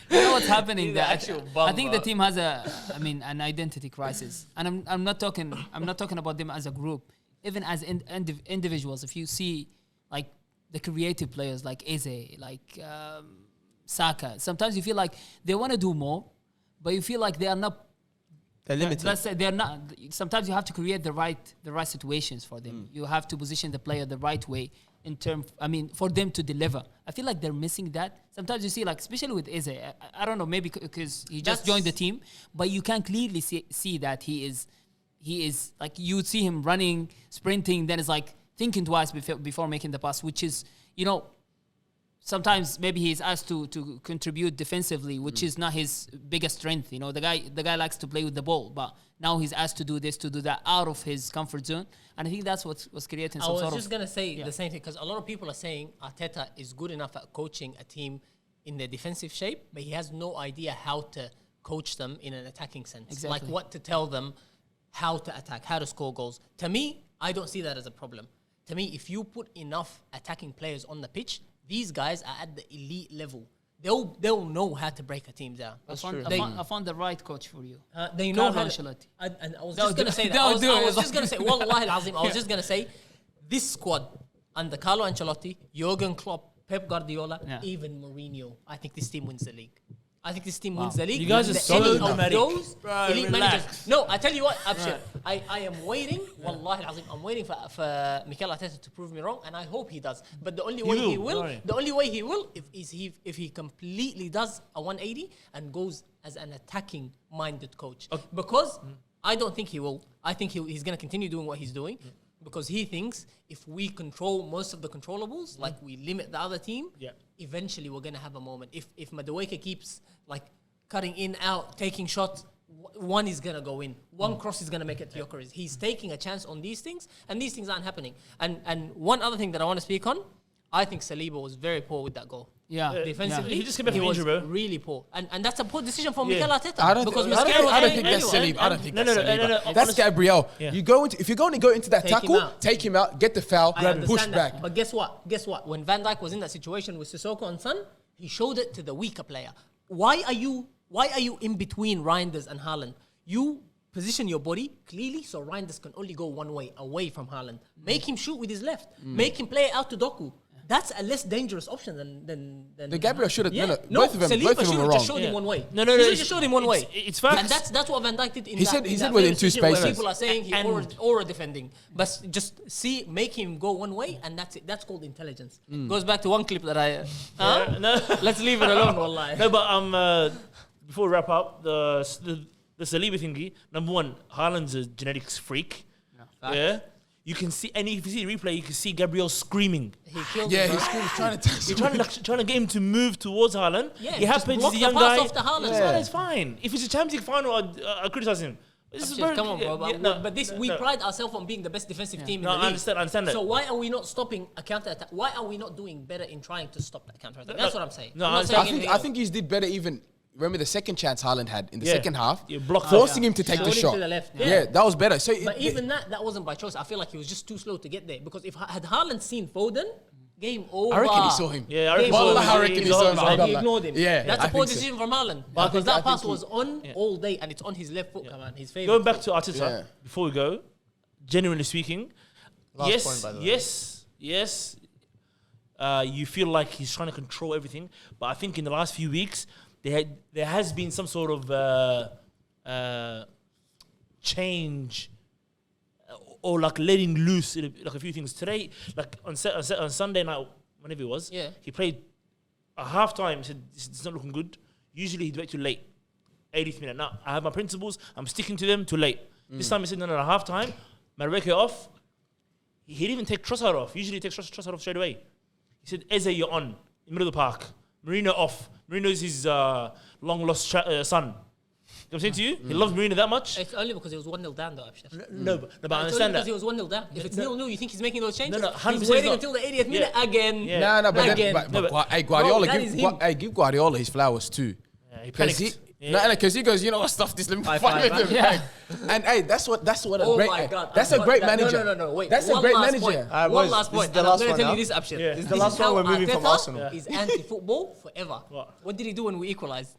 S2: you know what's happening
S3: He's
S2: there?
S3: an actual
S2: I think the
S3: bum,
S2: team has an identity crisis, and I'm not talking about them as a group, even as individuals. If you see like the creative players like Eze, like Saka, sometimes you feel like they want to do more, but you feel like they are not.
S1: They're limited.
S2: Let's say they're not. Sometimes you have to create the right situations for them. You have to position the player the right way for them to deliver. I feel like they're missing that. Sometimes you see, like, especially with Eze, I don't know, maybe because he just joined the team, but you can clearly see that he is like, you would see him running, sprinting, then it's like thinking twice before making the pass, which is, sometimes maybe he's asked to contribute defensively, which is not his biggest strength. The guy likes to play with the ball, but now he's asked to do this, to do that, out of his comfort zone. And I think that's what's creating some sort of...
S3: I was just going to say the same thing, because a lot of people are saying Arteta is good enough at coaching a team in their defensive shape, but he has no idea how to coach them in an attacking sense.
S2: Exactly.
S3: Like what to tell them, how to attack, how to score goals. To me, I don't see that as a problem. To me, if you put enough attacking players on the pitch, these guys are at the elite level. They'll know how to break a team down.
S2: I found the right coach for you.
S3: They know
S2: Carlo
S3: how.
S2: Ancelotti.
S3: And I was just going to say that. I was just going to say, Wallahi al-Azim, I was just going to say, this squad under Carlo Ancelotti, Jurgen Klopp, Pep Guardiola, even Mourinho, I think this team wins the league. I think this team wins the league.
S4: You guys are so dramatic.
S3: Those elite managers.
S4: Relax.
S3: No, I tell you what, Abshir, I am waiting, Wallahi al-Azim, I'm waiting for Mikel Arteta to prove me wrong, and I hope he does. But the only way he will, if he completely does a 180 and goes as an attacking minded coach. Okay. Because I don't think he will. I think he's going to continue doing what he's doing. Because he thinks if we control most of the controllables, like we limit the other team, eventually we're going to have a moment. If Madueke keeps like cutting in, out, taking shots, one is going to go in. One cross is going to make it to Gyokeres. He's taking a chance on these things, and these things aren't happening. And one other thing that I want to speak on, I think Saliba was very poor with that goal.
S2: Yeah.
S3: Defensively,
S4: He just came back from injury, bro.
S3: really poor. And that's a poor decision from Mikel Arteta.
S5: I don't think that's Saliba. I don't think that's Saliba. That's Gabriel.
S4: Yeah.
S5: If you're going to go into that tackle, take him out, get the foul, push back.
S3: But guess what? When Van Dijk was in that situation with Sissoko and Son, he showed it to the weaker player. Why are you in between Reinders and Haaland? You position your body clearly so Reinders can only go one way, away from Haaland. Make him shoot with his left. Make him play out to Doku. That's a less dangerous option than
S5: the Gabriel should have.
S3: No,
S5: both of them
S3: Saliba
S5: were
S3: should have
S5: wrong.
S3: just showed him one way.
S4: No.
S3: He just showed him one way.
S4: It's facts.
S3: And that's what Van Dijk did.
S5: He said within two spaces.
S3: People are saying he aura defending, but just make him go one way, and that's it. That's called intelligence. Goes back to one clip that I. Let's leave it alone, wallahi.
S4: No, but before we wrap up, the Saliba thingy. Number one, Haaland's a genetics freak. Yeah. You can see, and if you see the replay, you can see Gabriel screaming.
S3: He killed him.
S5: He's trying to.
S4: He's trying to get him to move towards Haaland.
S3: Yeah,
S4: he happens
S3: block
S4: he's a young
S3: the pass
S4: guy.
S3: off to Haaland.
S4: It's fine. If it's a Champions League final, I criticize him.
S3: Come on, bro. We pride ourselves on being the best defensive team in the league.
S4: I understand that.
S3: So why are we not stopping a counter attack? Why are we not doing better in trying to stop that counter attack? That's what I'm saying.
S5: I think he did better even. Remember the second chance Haaland had in the second half,
S4: blocked
S5: forcing him to take the
S3: Showed him
S5: shot.
S3: to the left.
S5: Yeah, that was better. So,
S3: but even that wasn't by choice. I feel like he was just too slow to get there. Because if had Haaland seen Foden, game over.
S5: I reckon he saw him.
S4: Yeah,
S5: I reckon he saw him.
S3: And he ignored him.
S5: Yeah,
S3: that's a poor decision from Haaland. Because that pass was on
S5: Yeah.
S3: all day and it's on his left foot. Come on, his favorite.
S4: Going back to Arteta, before we go, genuinely speaking,
S1: Last point, by the way.
S4: yes, you feel like he's trying to control everything, but I think in the last few weeks there has been some sort of change or like letting loose like a few things today. Like on Sunday night, whenever it was, he played a half time. Said it's not looking good. Usually he'd wait too late, 80th minute. Now I have my principles. I'm sticking to them. Too late. This time he said no, half time. Madueke off. He didn't even take Trossard off. Usually he takes Trossard off straight away. He said, Eze, you're on, in the middle of the park. Marino off. Marino is his long-lost son. I'm saying to you, he loves Mourinho that much.
S3: It's only because he was 1-0 down, though, Abshir.
S4: No, but I
S3: It's only
S4: understand
S3: because
S4: that.
S3: he was 1-0 down. If it's 0-0, you think he's making those changes?
S4: No, 100%
S3: He's waiting
S4: not.
S3: until the 80th minute again.
S4: Yeah.
S5: No, but
S3: Again.
S5: hey, Guardiola,
S3: Bro, that is him.
S5: give Guardiola his flowers too.
S4: Yeah, he
S5: Because
S4: panicked.
S5: because he goes, you know what, stuff this. Let me
S3: High
S5: fight
S3: five,
S5: with him.
S2: yeah.
S5: And hey, that's what a
S3: Oh
S5: great.
S3: my God.
S5: That's a great manager.
S3: No, wait.
S5: That's a
S3: One
S5: great
S3: last
S5: manager.
S3: point.
S1: Alright,
S3: One
S1: boys,
S3: last
S1: this is
S3: point.
S1: the
S3: And I'm
S1: last
S3: going to
S1: one
S3: tell
S1: now.
S3: you this, Abshir.
S4: Yeah.
S1: This is the
S3: This
S1: last
S3: is
S1: one
S3: how
S1: we're moving from
S3: Arteta
S1: Arsenal.
S3: is anti-football forever.
S4: What?
S3: What did he do when we equalized?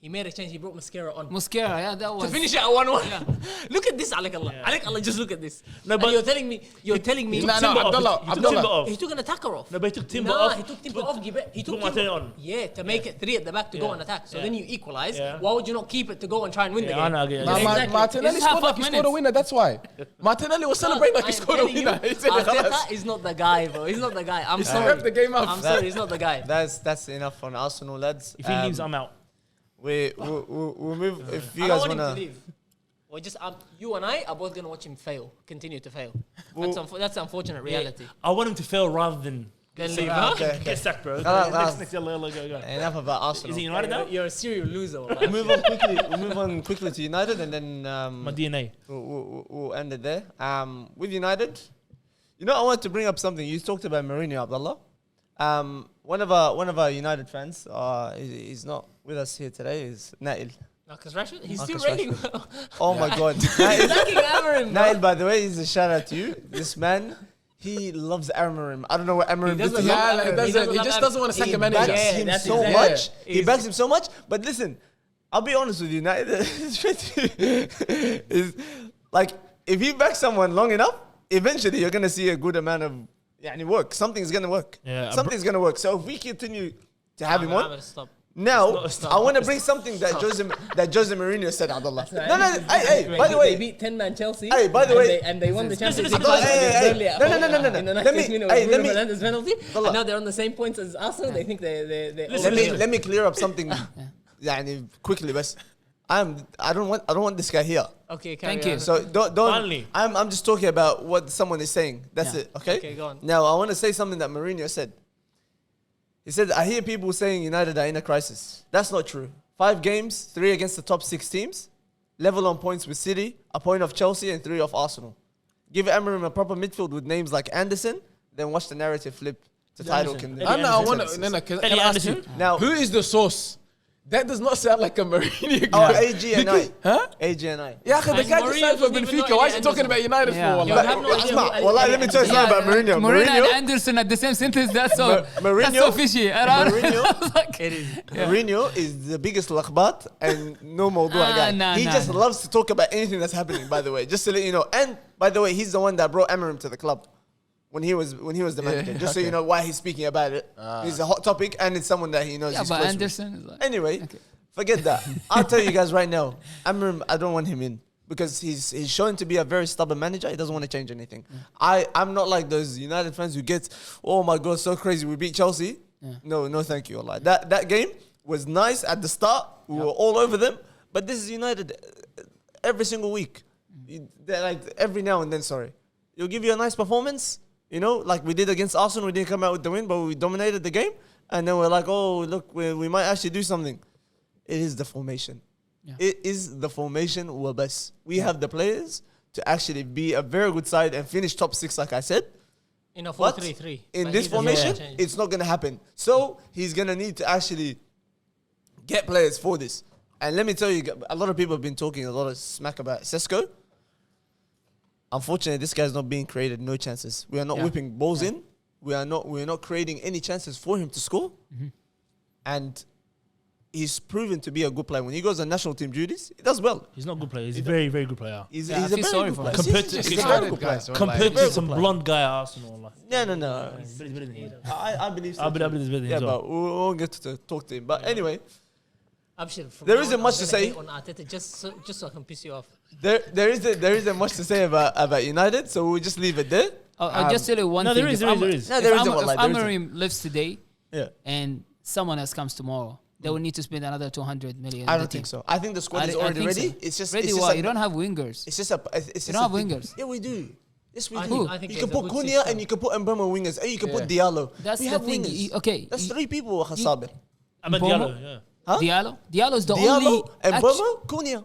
S3: He made a change. He brought Mascara on.
S2: Mascara, yeah, that was.
S3: To finish it at 1-1. Look at this, Alek Allah. Alek Allah, just look at this.
S4: No,
S3: And
S4: but-
S3: you're telling me.
S5: No,
S4: Timber off.
S5: Abdullah,
S4: He took Timber
S5: Abdullah.
S4: off.
S3: He took an attacker off.
S4: No, but he took Timber
S3: Nah,
S4: off.
S3: he took Timber off. He took
S4: Martinelli
S3: Timber
S4: on.
S3: Yeah, to make it 3 at the back to go
S4: Yeah.
S3: on attack. So
S4: Yeah.
S3: then you equalize.
S4: Yeah.
S3: Why would you not keep it to go and try and win the
S4: Yeah,
S3: game?
S4: I know, I get it.
S3: Exactly.
S5: Martinelli
S2: This is half
S5: scored like he
S2: of
S5: scored a
S2: minutes.
S5: winner. That's why. Martinelli was celebrating like he scored a winner. He said, "Khalas."
S3: Arteta is not the guy, bro. He's not the guy. I'm
S5: He
S3: sorry.
S5: wrapped the game up.
S3: I'm sorry, he's not the guy.
S1: That's enough on Arsenal, lads.
S4: If he leaves, I'm out.
S1: We'll move. If you
S3: I
S1: guys
S3: don't want him to
S1: wanna,
S3: leave. Or just you and I are both gonna watch him fail, continue to fail. That's the unfortunate reality.
S4: I want him to fail rather than
S3: Then
S4: get
S3: leave,
S4: sacked.
S3: huh?
S1: Okay.
S4: Get sacked, bro.
S1: no.
S4: Next, yalla, go.
S1: enough about Arsenal.
S4: Is he United now?
S3: You're a serial loser.
S1: We'll move on quickly. We'll move on quickly to United, and then
S4: My DNA.
S1: we'll end it there. With United, you know, I want to bring up something. You talked about Mourinho, Abdullah. One of our United fans, he's not with us here today. Is Nail.
S3: Marcus Rashford, he's
S1: Marcus
S3: still rating well.
S1: Oh my God,
S3: He's
S1: Nail.
S3: lacking Amarim, bro.
S1: Nail, by the way, is a shout out to you. This man, he loves Amarim. I don't know what Amarim did to him.
S5: love Amarim. He just doesn't want to sack a manager.
S1: Backs him
S3: that's
S1: so
S3: exactly-
S1: much. He
S3: He's-
S1: backs him so much. But listen, I'll be honest with you. Is like if he backs someone long enough, eventually you're gonna see a good amount of work. Something's gonna work.
S4: Yeah,
S1: Something's gonna work. So if we continue to have him
S3: I'm
S1: on.
S3: gonna stop.
S1: Now,
S4: It's not-
S1: I want to bring something that Jose Mourinho said, Abdullah. No, hey,
S3: Wait,
S1: by the way,
S3: they beat 10-man Chelsea.
S1: Hey, by the way-
S3: and they won the Champions
S4: listen,
S3: League
S4: listen,
S3: final
S1: hey,
S3: against
S1: hey,
S3: Burnley at
S1: no,
S3: home.
S1: no, no, no, no.
S3: In the
S1: Let
S3: 90th
S1: me-
S3: minute
S1: hey,
S3: with
S1: let
S3: Bruno
S1: me-
S3: Fernandes penalty.
S1: Abdullah.
S3: And now they're on the same points as Arsenal. They think they
S1: let me clear up something quickly, but I don't want this guy here.
S3: Okay,
S2: Thank
S3: carry
S2: you.
S3: on.
S1: So don't.
S4: Finally.
S1: I'm just talking about what someone is saying. That's
S2: Yeah.
S1: it. Okay.
S3: Okay, go on.
S1: Now I want to say something that Mourinho said. He said, "I hear people saying United are in a crisis. That's not true. 5 games, 3 against the top 6 teams, level on points with City, a point of Chelsea, and 3 of Arsenal. Give Amarim a proper midfield with names like Anderson, then watch the narrative flip to title
S4: Anderson.
S1: contenders."
S5: I want to. Can I ask you?
S1: Now,
S5: Who is the source? That does not sound like a Mourinho
S1: oh,
S5: guy.
S1: AG and I.
S5: Huh?
S1: AG and I.
S5: Yeah, the
S3: And
S5: guy
S3: Mourinho
S5: just signed for
S3: doesn't even know
S5: Benfica. Why is he
S3: any
S5: talking about United
S2: Yeah.
S5: for?
S3: You
S5: Like,
S3: have no idea
S1: Asma,
S3: who-
S1: let me tell you something about Mourinho.
S2: Mourinho and
S1: Mourinho,
S2: Anderson at the same sentence. That's so.
S1: Mourinho-
S2: That's so fishy.
S1: Mourinho-
S3: It is.
S1: Mourinho is the biggest lakhbat and no mawdua guy.
S2: Nah,
S1: He
S2: nah.
S1: just loves to talk about anything that's happening, by the way, just to let you know. And by the way, he's the one that brought Amarim to the club when he was the manager. Just so you know why he's speaking about it. It's a hot topic and it's someone that he knows.
S2: Yeah,
S1: he's
S2: but
S1: close with.
S2: Anderson is like.
S1: Anyway,
S2: Okay.
S1: forget that. I'll tell you guys right now, Amarim, I don't want him in because he's shown to be a very stubborn manager. He doesn't want to change anything. I'm not like those United fans who get, oh my God, so crazy, we beat Chelsea. No, thank you. Allah. That game was nice at the start. We were all over them. But this is United every single week. They're like every now and then, you'll give you a nice performance, like we did against Arsenal. We didn't come out with the win, but we dominated the game. And then we're like, oh, look, we might actually do something. It is the formation.
S2: Yeah.
S1: It is the formation. Wabas. We have the players to actually be a very good side and finish top 6, like I said.
S3: In a
S1: But
S3: 4-3-3.
S1: in
S3: But
S1: this
S3: he doesn't
S1: formation,
S3: change.
S1: it's not going to happen. So he's going to need to actually get players for this. And let me tell you, a lot of people have been talking a lot of smack about Sesko. Unfortunately, this guy's not being created. No chances. We are not whipping balls in. We're not creating any chances for him to score. And he's proven to be a good player. When he goes on national team duties, he does well.
S4: He's not a good player. He's a very, very good player.
S1: He's
S2: Yeah, I
S1: a very
S2: feel sorry
S1: good
S2: for
S1: player.
S2: him.
S4: Compared
S1: He's
S4: to-
S1: a
S4: he's
S1: very
S5: not
S1: good
S5: a
S1: player.
S5: guy, so
S4: Compared
S1: Very
S4: to some
S1: good player.
S4: blonde guy at Arsenal. Like,
S1: No.
S4: he's better than him.
S1: I believe so.
S4: I believe he's better than
S1: Yeah,
S4: him.
S1: but we won't get to talk to him. But anyway,
S3: Abshir, from
S1: There
S3: now
S1: isn't
S3: on,
S1: much
S3: I'm
S1: to
S3: gonna
S1: say.
S3: hate on Arteta just so I can piss you off.
S1: there isn't much to say about United, so we'll just leave it there.
S2: I'll just tell you one
S4: No,
S2: thing.
S4: there is,
S2: If
S4: there is.
S1: No, there
S2: if
S1: isn't.
S2: Am-
S1: Wallahi,
S2: if
S1: there isn't.
S2: Amarim lives today
S1: Yeah.
S2: and someone else comes tomorrow, they will need to spend another 200 million.
S1: I
S2: on
S1: don't
S2: the team.
S1: think so. I think the squad is
S2: I
S1: already
S2: think
S1: ready.
S2: so.
S1: It's just
S2: Ready
S1: it's just
S2: what?
S1: a-
S2: You don't have wingers.
S1: It's just a. It's just
S2: don't have
S1: a thing.
S2: wingers.
S1: Yeah, we do. Yes, we
S3: I
S1: do.
S3: think- I think
S1: You
S3: there's
S1: can
S3: a
S1: put
S3: good
S1: Cunha
S3: system.
S1: and you can put Mbama wingers and you can
S3: Yeah.
S1: put Diallo.
S2: That's
S1: we
S2: the
S1: have
S2: thing.
S1: wingers.
S2: Okay.
S1: That's 3 people. Khasabir.
S4: Ahmed
S2: Bomo-
S4: Diallo, yeah.
S1: Huh?
S2: Diallo is the
S1: Diallo
S2: only.
S1: and Bomo, Cunha.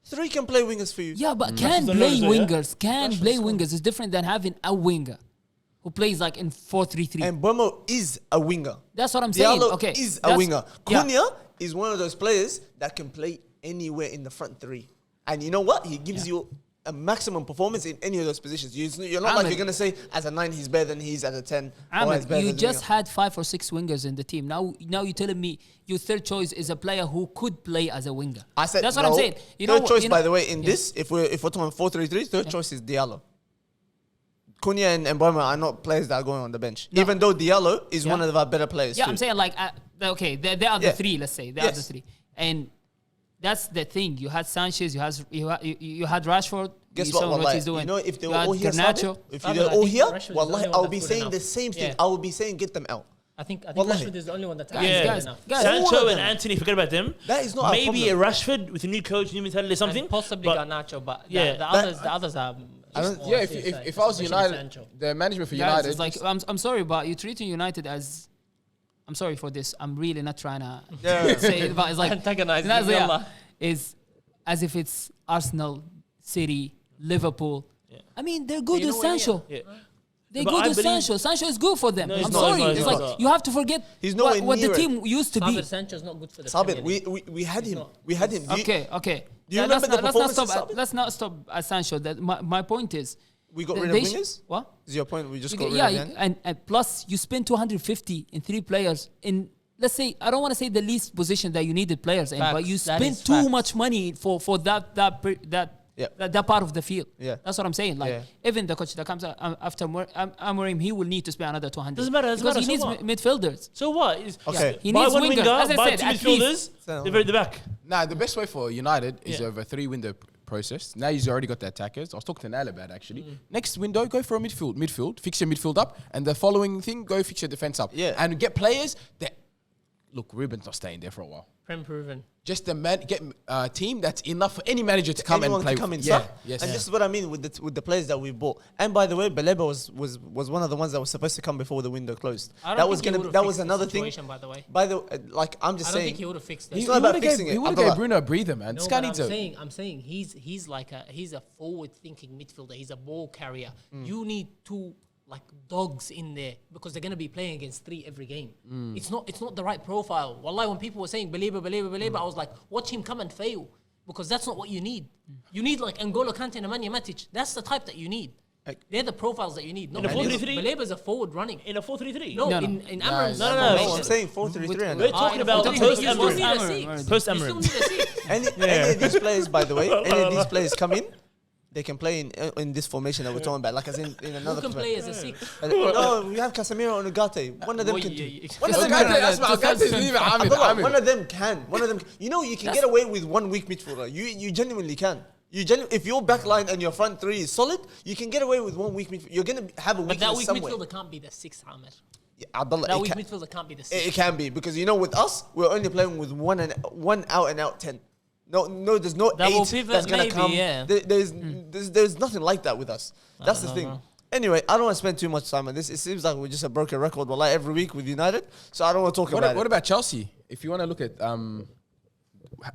S1: 3 can play wingers for you.
S2: Yeah, but can
S4: the
S2: play
S4: loser, yeah?
S2: wingers. Can play wingers is different than having a winger who plays like in 4-3-3.
S1: And Bomo is a winger.
S2: That's what I'm saying.
S1: Diallo
S2: Okay,
S1: is a
S2: that's-
S1: winger.
S2: yeah.
S1: Cunha is one of those players that can play anywhere in the front 3. And you know what? He gives you a maximum performance in any of those positions. You're not like
S2: Ahmed.
S1: you're going to say as a 9 he's better than he's as a 10. or
S2: Ahmed,
S1: he's better
S2: you
S1: than
S2: just
S1: winger.
S2: had 5 or 6 wingers in the team. Now you're telling me your third choice is a player who could play as a winger.
S1: I said
S2: that's what
S1: no.
S2: I'm saying.
S1: Third choice, by the way, in this, if we're talking 4-3-3, third choice is Diallo. Cunha and Mboma are not players that are going on the bench.
S2: No.
S1: Even though Diallo is
S2: Yeah.
S1: one of our better players.
S2: Yeah,
S1: too.
S2: I'm saying like, okay, they are the
S1: Yeah.
S2: 3. Let's say they are the
S1: Yes.
S2: 3, and that's the thing. You had Sanchez, you had Rashford.
S1: Guess
S2: you
S1: what?
S2: saw what
S1: Wallahi,
S2: he's doing.
S1: you know, if they
S2: You
S1: were
S2: had
S1: all here,
S2: Garnacho.
S1: if
S3: Sabe,
S1: they're
S3: I
S1: all
S3: think
S1: here,
S3: Rashford is the
S1: wallahi,
S3: only one
S1: I'll
S3: that's
S1: be
S3: good
S1: saying
S3: enough.
S1: the same thing.
S3: Yeah.
S1: I will be saying get them out.
S3: I think
S1: Wallahi.
S3: Rashford is the only one that's
S2: Guys,
S3: good
S2: guys,
S3: enough.
S2: guys.
S1: All of
S4: Sancho
S1: them.
S4: and Anthony, forget about them.
S1: That is not
S4: Maybe
S1: a
S4: a
S1: problem.
S4: Rashford with a new coach, new mentality, something.
S3: And possibly
S4: but
S3: Garnacho, but
S4: Yeah,
S3: the
S1: that-
S3: others are.
S5: I don't, yeah, if I was United, the management for
S2: Guys,
S5: United,
S2: it's like I'm sorry, but you're treating United as. I'm sorry for this. I'm really not trying to
S1: Yeah.
S2: say it, but it's like
S3: Antagonize
S2: that's-
S3: me,
S2: yeah,
S3: Allah.
S2: is as if it's Arsenal, City, Liverpool. I mean, they're good
S3: You
S2: with
S3: know what I mean?
S2: Sancho.
S4: Yeah.
S2: They're
S4: But
S2: good
S4: I
S2: with
S4: believe-
S2: Sancho. Sancho is good for them.
S4: No, he's
S2: I'm
S4: not,
S2: sorry.
S4: he's not,
S2: It's
S4: he's
S2: like
S4: not.
S2: you have to forget
S1: He's nowhere
S2: what the
S1: near it.
S2: team used to be.
S3: Sabir Sancho's not good for the
S1: Sabit,
S3: Premier League.
S1: we had him.
S3: not.
S1: We had him.
S2: Okay.
S1: Do you remember the
S2: let's not
S1: performance of
S2: stop.
S1: Sabit?
S2: Let's not stop at Sancho. That my point is.
S1: We got
S2: they-
S1: rid
S2: they
S1: of
S2: sh-
S1: wingers?
S2: What?
S1: Is your point? We just got rid
S2: Yeah,
S1: of Yan?
S2: and plus you spend 250 in 3 players in. Let's say I don't want to say the least position that you needed players in, but
S3: Facts.
S2: you
S3: That
S2: spend
S3: is
S2: too
S3: facts.
S2: much money for
S1: Yeah.
S2: that part of the field.
S1: Yeah.
S2: That's what I'm saying. Like
S1: Yeah.
S2: even the coach that comes out after Amorim, he will need to spend another 200.
S4: Doesn't matter,
S2: because he
S4: so
S2: needs
S4: what?
S2: midfielders.
S4: So what?
S1: Okay.
S2: He
S4: buy
S2: needs
S4: one
S2: wingers.
S4: winger,
S2: As I
S4: buy
S2: said,
S4: 2
S2: at
S4: midfielders,
S1: So-
S4: they're at the back.
S5: nah, the best way for United is
S4: Yeah.
S5: over a 3-window process. Now you've already got the attackers. I was talking to Nal about actually. Next window, go for a midfield, fix your midfield up, and the following thing, go fix your defense up.
S1: Yeah.
S5: And get players that look. Ruben's not staying there for a while.
S3: Prem proven.
S5: Just get a team that's enough for any manager to come
S1: Anyone
S5: and play.
S1: can come
S5: with.
S1: inside.
S5: Yes.
S1: And this is what I mean with the players that we bought. And by the way, Baleba was one of the ones that was supposed to come before the window closed.
S3: I don't
S1: That
S3: think
S1: was
S3: he
S1: gonna
S3: would've
S1: that was
S3: fixed the
S1: another thing.
S3: situation, by the way.
S1: By the like I'm just
S3: I don't
S1: saying
S3: think he would have fixed
S1: It's
S3: it.
S1: not about
S5: would've
S1: fixing
S5: gave,
S1: it.
S5: He would have
S1: Abdullah.
S5: gave Bruno a breather, man.
S3: No,
S5: This guy
S3: but
S5: needs
S3: I'm saying he's a forward-thinking midfielder. He's a ball carrier. You need 2 like dogs in there because they're gonna be playing against 3 every game. It's not the right profile. Wallahi, when people were saying believer, I was like, watch him come and fail because that's not what you need. You need like N'Golo Kante and Nemanja Matic. That's the type that you need. They're the profiles that you need. No,
S4: In a 4-3-3?
S3: Believer's a forward running.
S4: In a 4-3-3.
S3: No,
S2: No,
S3: in
S2: no.
S3: Amarim's
S4: No.
S1: I'm saying 4-3-3 and
S4: We're talking about
S3: you
S4: post
S3: still need
S4: Amorim.
S3: a six.
S4: Post
S3: You still
S4: Amorim.
S3: need a six.
S1: any of these players, by the way, any of these players come in, they can play in this formation that we're talking about, like as in
S3: Who
S1: another.
S3: can play as a 6?
S1: No, we have Casemiro and Ugarte. One of them can. One of them
S5: Ugarte,
S1: can.
S5: that's what Ugate's leaving. Hamid.
S1: One of them can. One of them. You know, you can get away with 1 weak midfielder. You genuinely can. If your back line and your front 3 is solid, you can get away with 1 weak midfielder. You're gonna have a
S3: But that
S1: weakness
S3: weak
S1: somewhere.
S3: midfielder can't be the 6, Ahmed.
S1: Yeah, Abdullah,
S3: That
S1: it
S3: weak
S1: can-
S3: midfielder can't be the 6.
S1: It can be because you know with us we're only playing with one out and out 10. No, there's no
S3: Double
S1: 8
S3: pivot,
S1: that's gonna
S3: maybe,
S1: come.
S3: yeah.
S1: There's nothing like that with us. That's the
S3: don't
S1: thing.
S3: know.
S1: Anyway, I don't want to spend too much time on this. It seems like we're just a broken record, like every week with United. So I don't want to talk about
S5: What
S1: it.
S5: about Chelsea? If you want to look at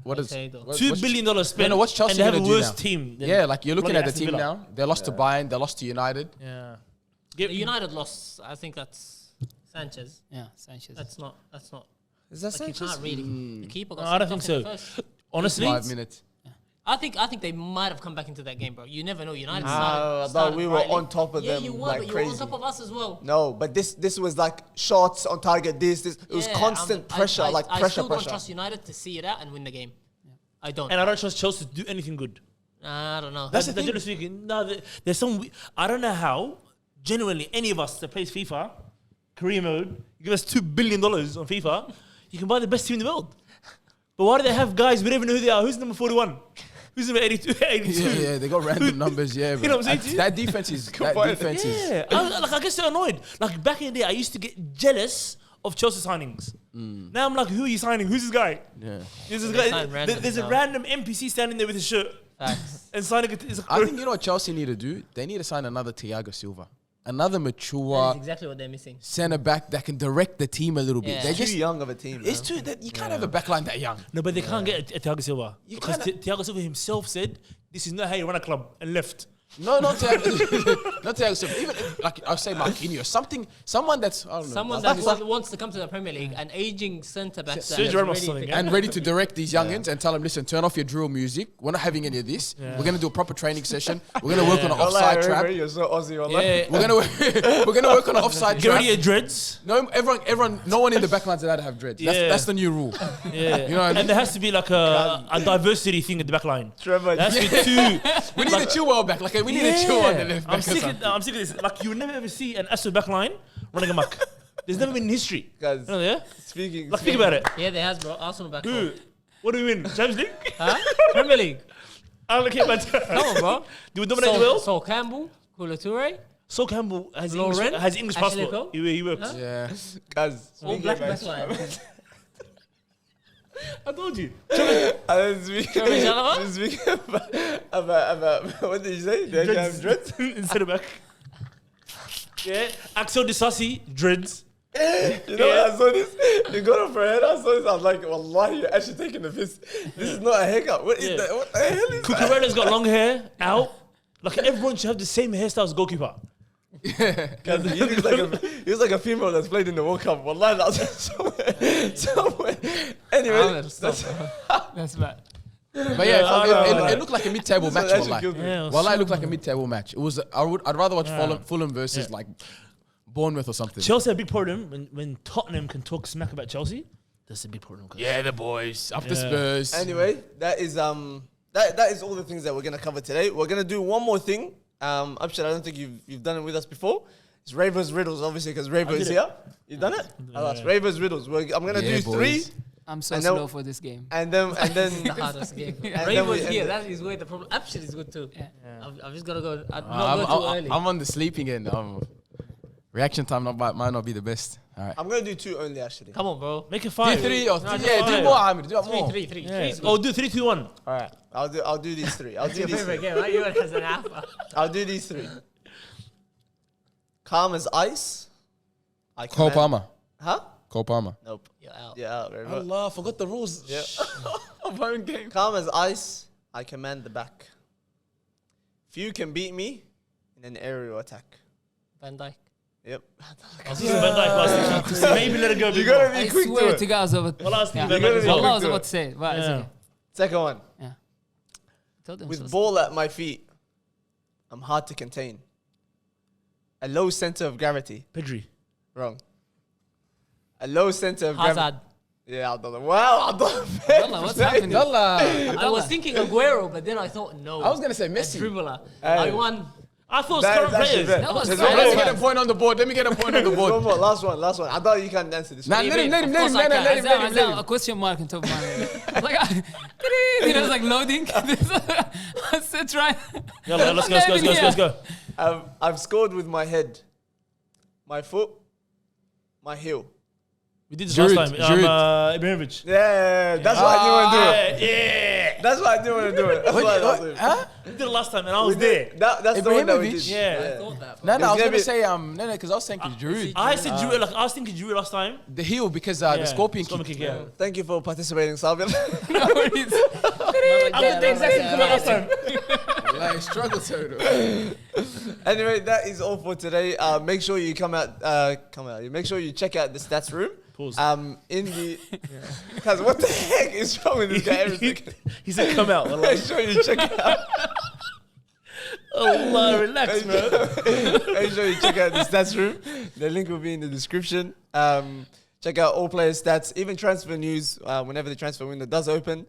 S5: what is
S3: Okay, though.
S4: $2 billion spent.
S5: No, what's Chelsea
S4: and they have a
S5: gonna do
S4: worse
S5: now?
S4: team. than
S5: Yeah, like you're looking
S4: bloody
S5: at the
S4: Aston
S5: team
S4: Villa.
S5: now. They lost to Bayern. They lost to United.
S4: Yeah.
S3: The United lost. I think that's Sanchez.
S2: Yeah, Sanchez.
S3: That's not.
S1: Is that
S3: Like you
S1: Sanchez?
S3: can't really. The keeper got
S4: No, I don't
S3: sent
S4: think
S3: off in
S4: so.
S3: the first.
S4: Honestly,
S5: 5 minutes.
S3: I think they might have come back into that game, bro. You never know. United
S1: but
S3: started
S1: we were
S3: brightly.
S1: on top of
S3: yeah,
S1: them
S3: you were,
S1: like
S3: but you
S1: crazy.
S3: were on top of us as well.
S1: No, but this was like shots on target. This it was
S3: Yeah,
S1: constant pressure,
S3: I
S1: pressure,
S3: still don't
S1: pressure.
S3: trust United to see it out and win the game. I don't.
S4: and I don't trust Chelsea to do anything good.
S3: I don't know.
S4: That's the thing. Generally speaking, no, there's some. I don't know how. Genuinely, any of us that plays FIFA, career mode, you give us $2 billion on FIFA, you can buy the best team in the world. But why do they have guys we don't even know who they are? Who's number 41? Who's number 82? 82?
S5: Yeah, they got random numbers. Yeah,
S4: You know what I'm saying?
S5: That defense is.
S4: Yeah, I get so annoyed. Like back in the day, I used to get jealous of Chelsea signings. Now I'm like, who are you signing? Who's this guy?
S5: Yeah.
S4: There's, this
S3: They
S4: guy,
S3: sign random
S4: there's a
S3: now.
S4: random NPC standing there with his shirt
S3: Facts.
S4: and signing it.
S5: I think you know what Chelsea need to do. They need to sign another Thiago Silva. another
S3: That
S5: mature
S3: is exactly what they're missing.
S5: centre back that can direct the team a little bit.
S3: Yeah.
S5: They're
S1: Too
S5: just
S1: young of a team.
S5: it's too that you can't have a backline that young.
S4: No, but they can't get a Thiago Silva.
S5: You
S4: Because
S5: can't-
S4: Thiago Silva himself said, this is not how you run a club, and left.
S5: No, not Thiago. Not Thiago Silva. Even like I'll say Marquinhos, someone that's I don't know,
S3: Someone
S5: like-
S3: that wants to come to the Premier League, an aging centre back that
S4: Sergio
S3: is
S4: Ramos
S3: ready
S4: something,
S3: to-
S4: yeah?
S5: and ready to direct these youngins and tell them, listen, turn off your drill music. We're not having any of this.
S4: Yeah.
S5: We're gonna do a proper training session. We're gonna work on an
S1: Don't lie,
S5: offside
S1: Rayvo,
S5: trap.
S1: You're so Aussie,
S4: Yeah.
S1: wallah.
S5: We're gonna work on an offside
S4: Get rid of
S5: trap.
S4: your dreads.
S5: No, everyone, no one in the backline's allowed to have dreads.
S4: Yeah.
S5: That's the new rule.
S4: Yeah.
S5: You know what I mean?
S4: And there has to be like a diversity thing at the back line.
S1: Trevor,
S4: There has to be two.
S5: We need a Chilwell back. Like we need a Chilwell on the left back.
S4: I'm sick of this. Like you will never ever see an Aston back line running a muck. There's never been in history.
S1: guys,
S4: You know, yeah?
S1: speaking.
S4: Like think about it.
S3: Yeah, they has, bro. Arsenal back.
S4: Who?
S3: four.
S4: What do we win? Champions League?
S3: Huh? Premier League.
S4: I don't care about
S3: Come on, bro.
S4: Do we dominate the world?
S3: Sol Campbell, Kula Toure,
S4: Sol Campbell has
S3: Lauren?
S4: English
S3: Ashley
S4: passport.
S3: Cole?
S4: He works.
S3: Huh?
S5: Yeah.
S1: Guys,
S3: all
S1: speaking
S3: black
S1: about-
S3: backline.
S4: I told you.
S3: Trevor Chalobah?
S1: Speaking about what did you say? They have dreads.
S4: Instead of back. Yeah. Axel Disasi, dreads.
S1: You know what I saw this? You got off her head. I saw this. I was like, wallahi, you're actually taking the piss. This is not a haircut. What is
S4: Yeah.
S1: that? What the hell is that?
S4: Cucurella's got long hair, out. Like everyone should have the same hairstyle as goalkeeper.
S1: Guys, he was like a female that's played in the World Cup. Wallahi, that was somewhere. Anyway,
S2: That's bad.
S5: But yeah, it looked like a mid-table match.
S1: actually
S5: Wallahi.
S1: killed me.
S4: Yeah,
S5: Wallahi, it looked like a mid-table match. It was. I'd rather watch Fulham versus like Bournemouth or something.
S4: Chelsea had a big problem when Tottenham can talk smack about Chelsea. That's a big problem. Guys.
S5: Yeah, the boys up the
S4: Yeah.
S5: Spurs.
S1: Anyway, that is that is all the things that we're gonna cover today. We're gonna do one more thing. Upshot, I don't think you've done it with us before. It's Rayvo's riddles, obviously, because Rayvo is here. You've done it? That's Rayvo's riddles. I'm gonna do
S5: boys.
S1: 3,
S2: I'm so
S1: And then-
S2: slow for this game.
S1: and then
S3: the hardest game.
S1: then
S3: Ray
S1: we
S3: was
S1: end
S3: here.
S1: it.
S3: That is where the problem. Actually, is good too.
S2: Yeah.
S3: I've just got to go. I'm not go too early.
S5: I'm on the sleeping end. Reaction time might not be the best. All right.
S1: I'm gonna do 2 only actually.
S3: Come on, bro.
S4: Make it
S5: Do
S4: 5.
S5: 3 or
S3: No, do
S5: yeah, do
S4: five.
S5: more. Amir. Do more.
S3: Three. Three
S4: Yeah.
S3: is good.
S4: Oh, do 3, 2, 1.
S1: All right, I'll do these 3. I'll
S3: It's
S1: do
S3: your
S1: these.
S3: favorite game, right? You has an alpha.
S1: I'll do these 3. Calm as ice. I
S5: Cole
S1: command-
S5: Palmer.
S1: Huh?
S5: Cole Palmer.
S1: Nope.
S3: You're out.
S1: Yeah, out, Rayvo.
S5: Allah, I forgot the rules.
S1: Yeah.
S5: of home game.
S1: Calm as ice. I command the back. Few can beat me in an aerial attack.
S3: Van Dijk.
S1: Yep.
S4: I was thinking Van Dijk last week. Maybe let it go.
S1: You gotta
S2: I
S1: be quick
S2: swear
S1: to
S2: to
S1: it.
S2: God, I was about,
S4: Well, I was thinking
S2: yeah.
S4: Van Dijk as well.
S2: Allah was
S1: to
S2: about
S1: it.
S2: to say it, but it's
S4: Yeah.
S2: okay.
S1: Second one.
S2: Yeah. Told them
S1: With
S2: so.
S1: ball at my feet, I'm hard to contain. A low center of gravity.
S4: Pedri.
S1: Wrong. A low center of gravity.
S3: Hazard.
S1: Yeah, Abdullah. Wow, Abdullah.
S2: Allah, what's happening?
S5: Yalla.
S3: I was thinking Aguero, but then I thought no.
S5: I was gonna say
S3: A
S5: Messi.
S3: dribbler.
S1: Hey.
S3: I won.
S4: I thought it was
S1: That
S4: current
S1: is actually
S4: players.
S1: fair.
S2: That was
S1: There's
S2: fair.
S1: one
S5: Let
S1: more.
S5: me get a point on the board. Let me get a point on the
S1: There's one
S5: board.
S1: more. Last one. I thought you can't answer this
S5: Nah,
S1: one.
S5: let him, let him,
S3: Of
S5: let him,
S3: course I
S5: let him,
S3: can.
S5: let him, let him, let
S2: A
S5: him.
S2: question mark on top of my like, you know, it's like loading. I said try.
S4: Yalla, let's go.
S1: I've scored with my head, my foot, my heel.
S4: We did this
S5: Giroud,
S4: last time. Ibrahimovic.
S1: Yeah, that's why I didn't want to do it.
S4: Yeah.
S1: That's why I didn't want to do it. That's why I was doing it.
S5: Huh?
S4: We did it last time and I was
S1: We
S4: there.
S1: did. That's the one that we did.
S5: Ibrahimovic?
S4: Yeah.
S3: I thought that.
S5: No, I was
S1: gonna
S5: gonna
S1: be-
S5: say no, because I was thinking Giroud.
S4: I said Giroud, like I was thinking Giroud last time.
S5: The heel because the scorpion kick.
S4: Yeah.
S1: Thank you for participating, Salvin.
S2: No worries.
S4: I did the exact same comment last time.
S5: Like struggle total.
S1: Anyway, that is all for today. Make sure you come out. Make sure you check out the stats room.
S4: Pause.
S1: In the, because what the heck is wrong with this guy? Everything.
S4: He said come out.
S1: Make sure you check it out.
S4: Allah, relax, bro.
S1: Make sure you check out the stats room. The link will be in the description. Check out all player stats, even transfer news. Whenever the transfer window does open,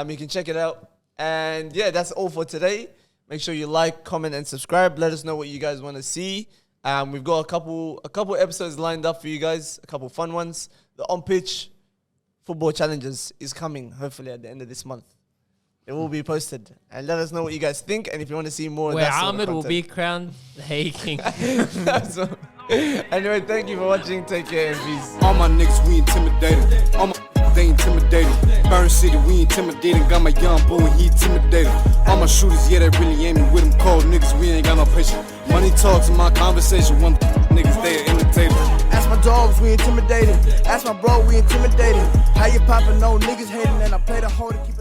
S1: you can check it out. And yeah, that's all for today. Make sure you like, comment, and subscribe. Let us know what you guys want to see. We've got a couple episodes lined up for you guys, a couple fun ones. The on-pitch football challenges is coming, hopefully at the end of this month. It will be posted. And let us know what you guys think, and if you want to see more
S3: Where
S1: of that sort of
S3: Ahmed will be
S1: content.
S3: crowned the Hay King.
S1: So, anyway, thank you for watching. Take care and peace.
S6: All my niggas, we intimidated. All my they intimidated. Burn City, we intimidating. Got my young boy, he intimidated. All my shooters, yeah, they really aiming with them cold niggas. We ain't got no patience. Money talks in my conversation. One niggas they imitated.
S7: Ask my dogs, we intimidated. Ask my bro, we intimidated. How you poppin', no niggas hating, and I play the whole to keep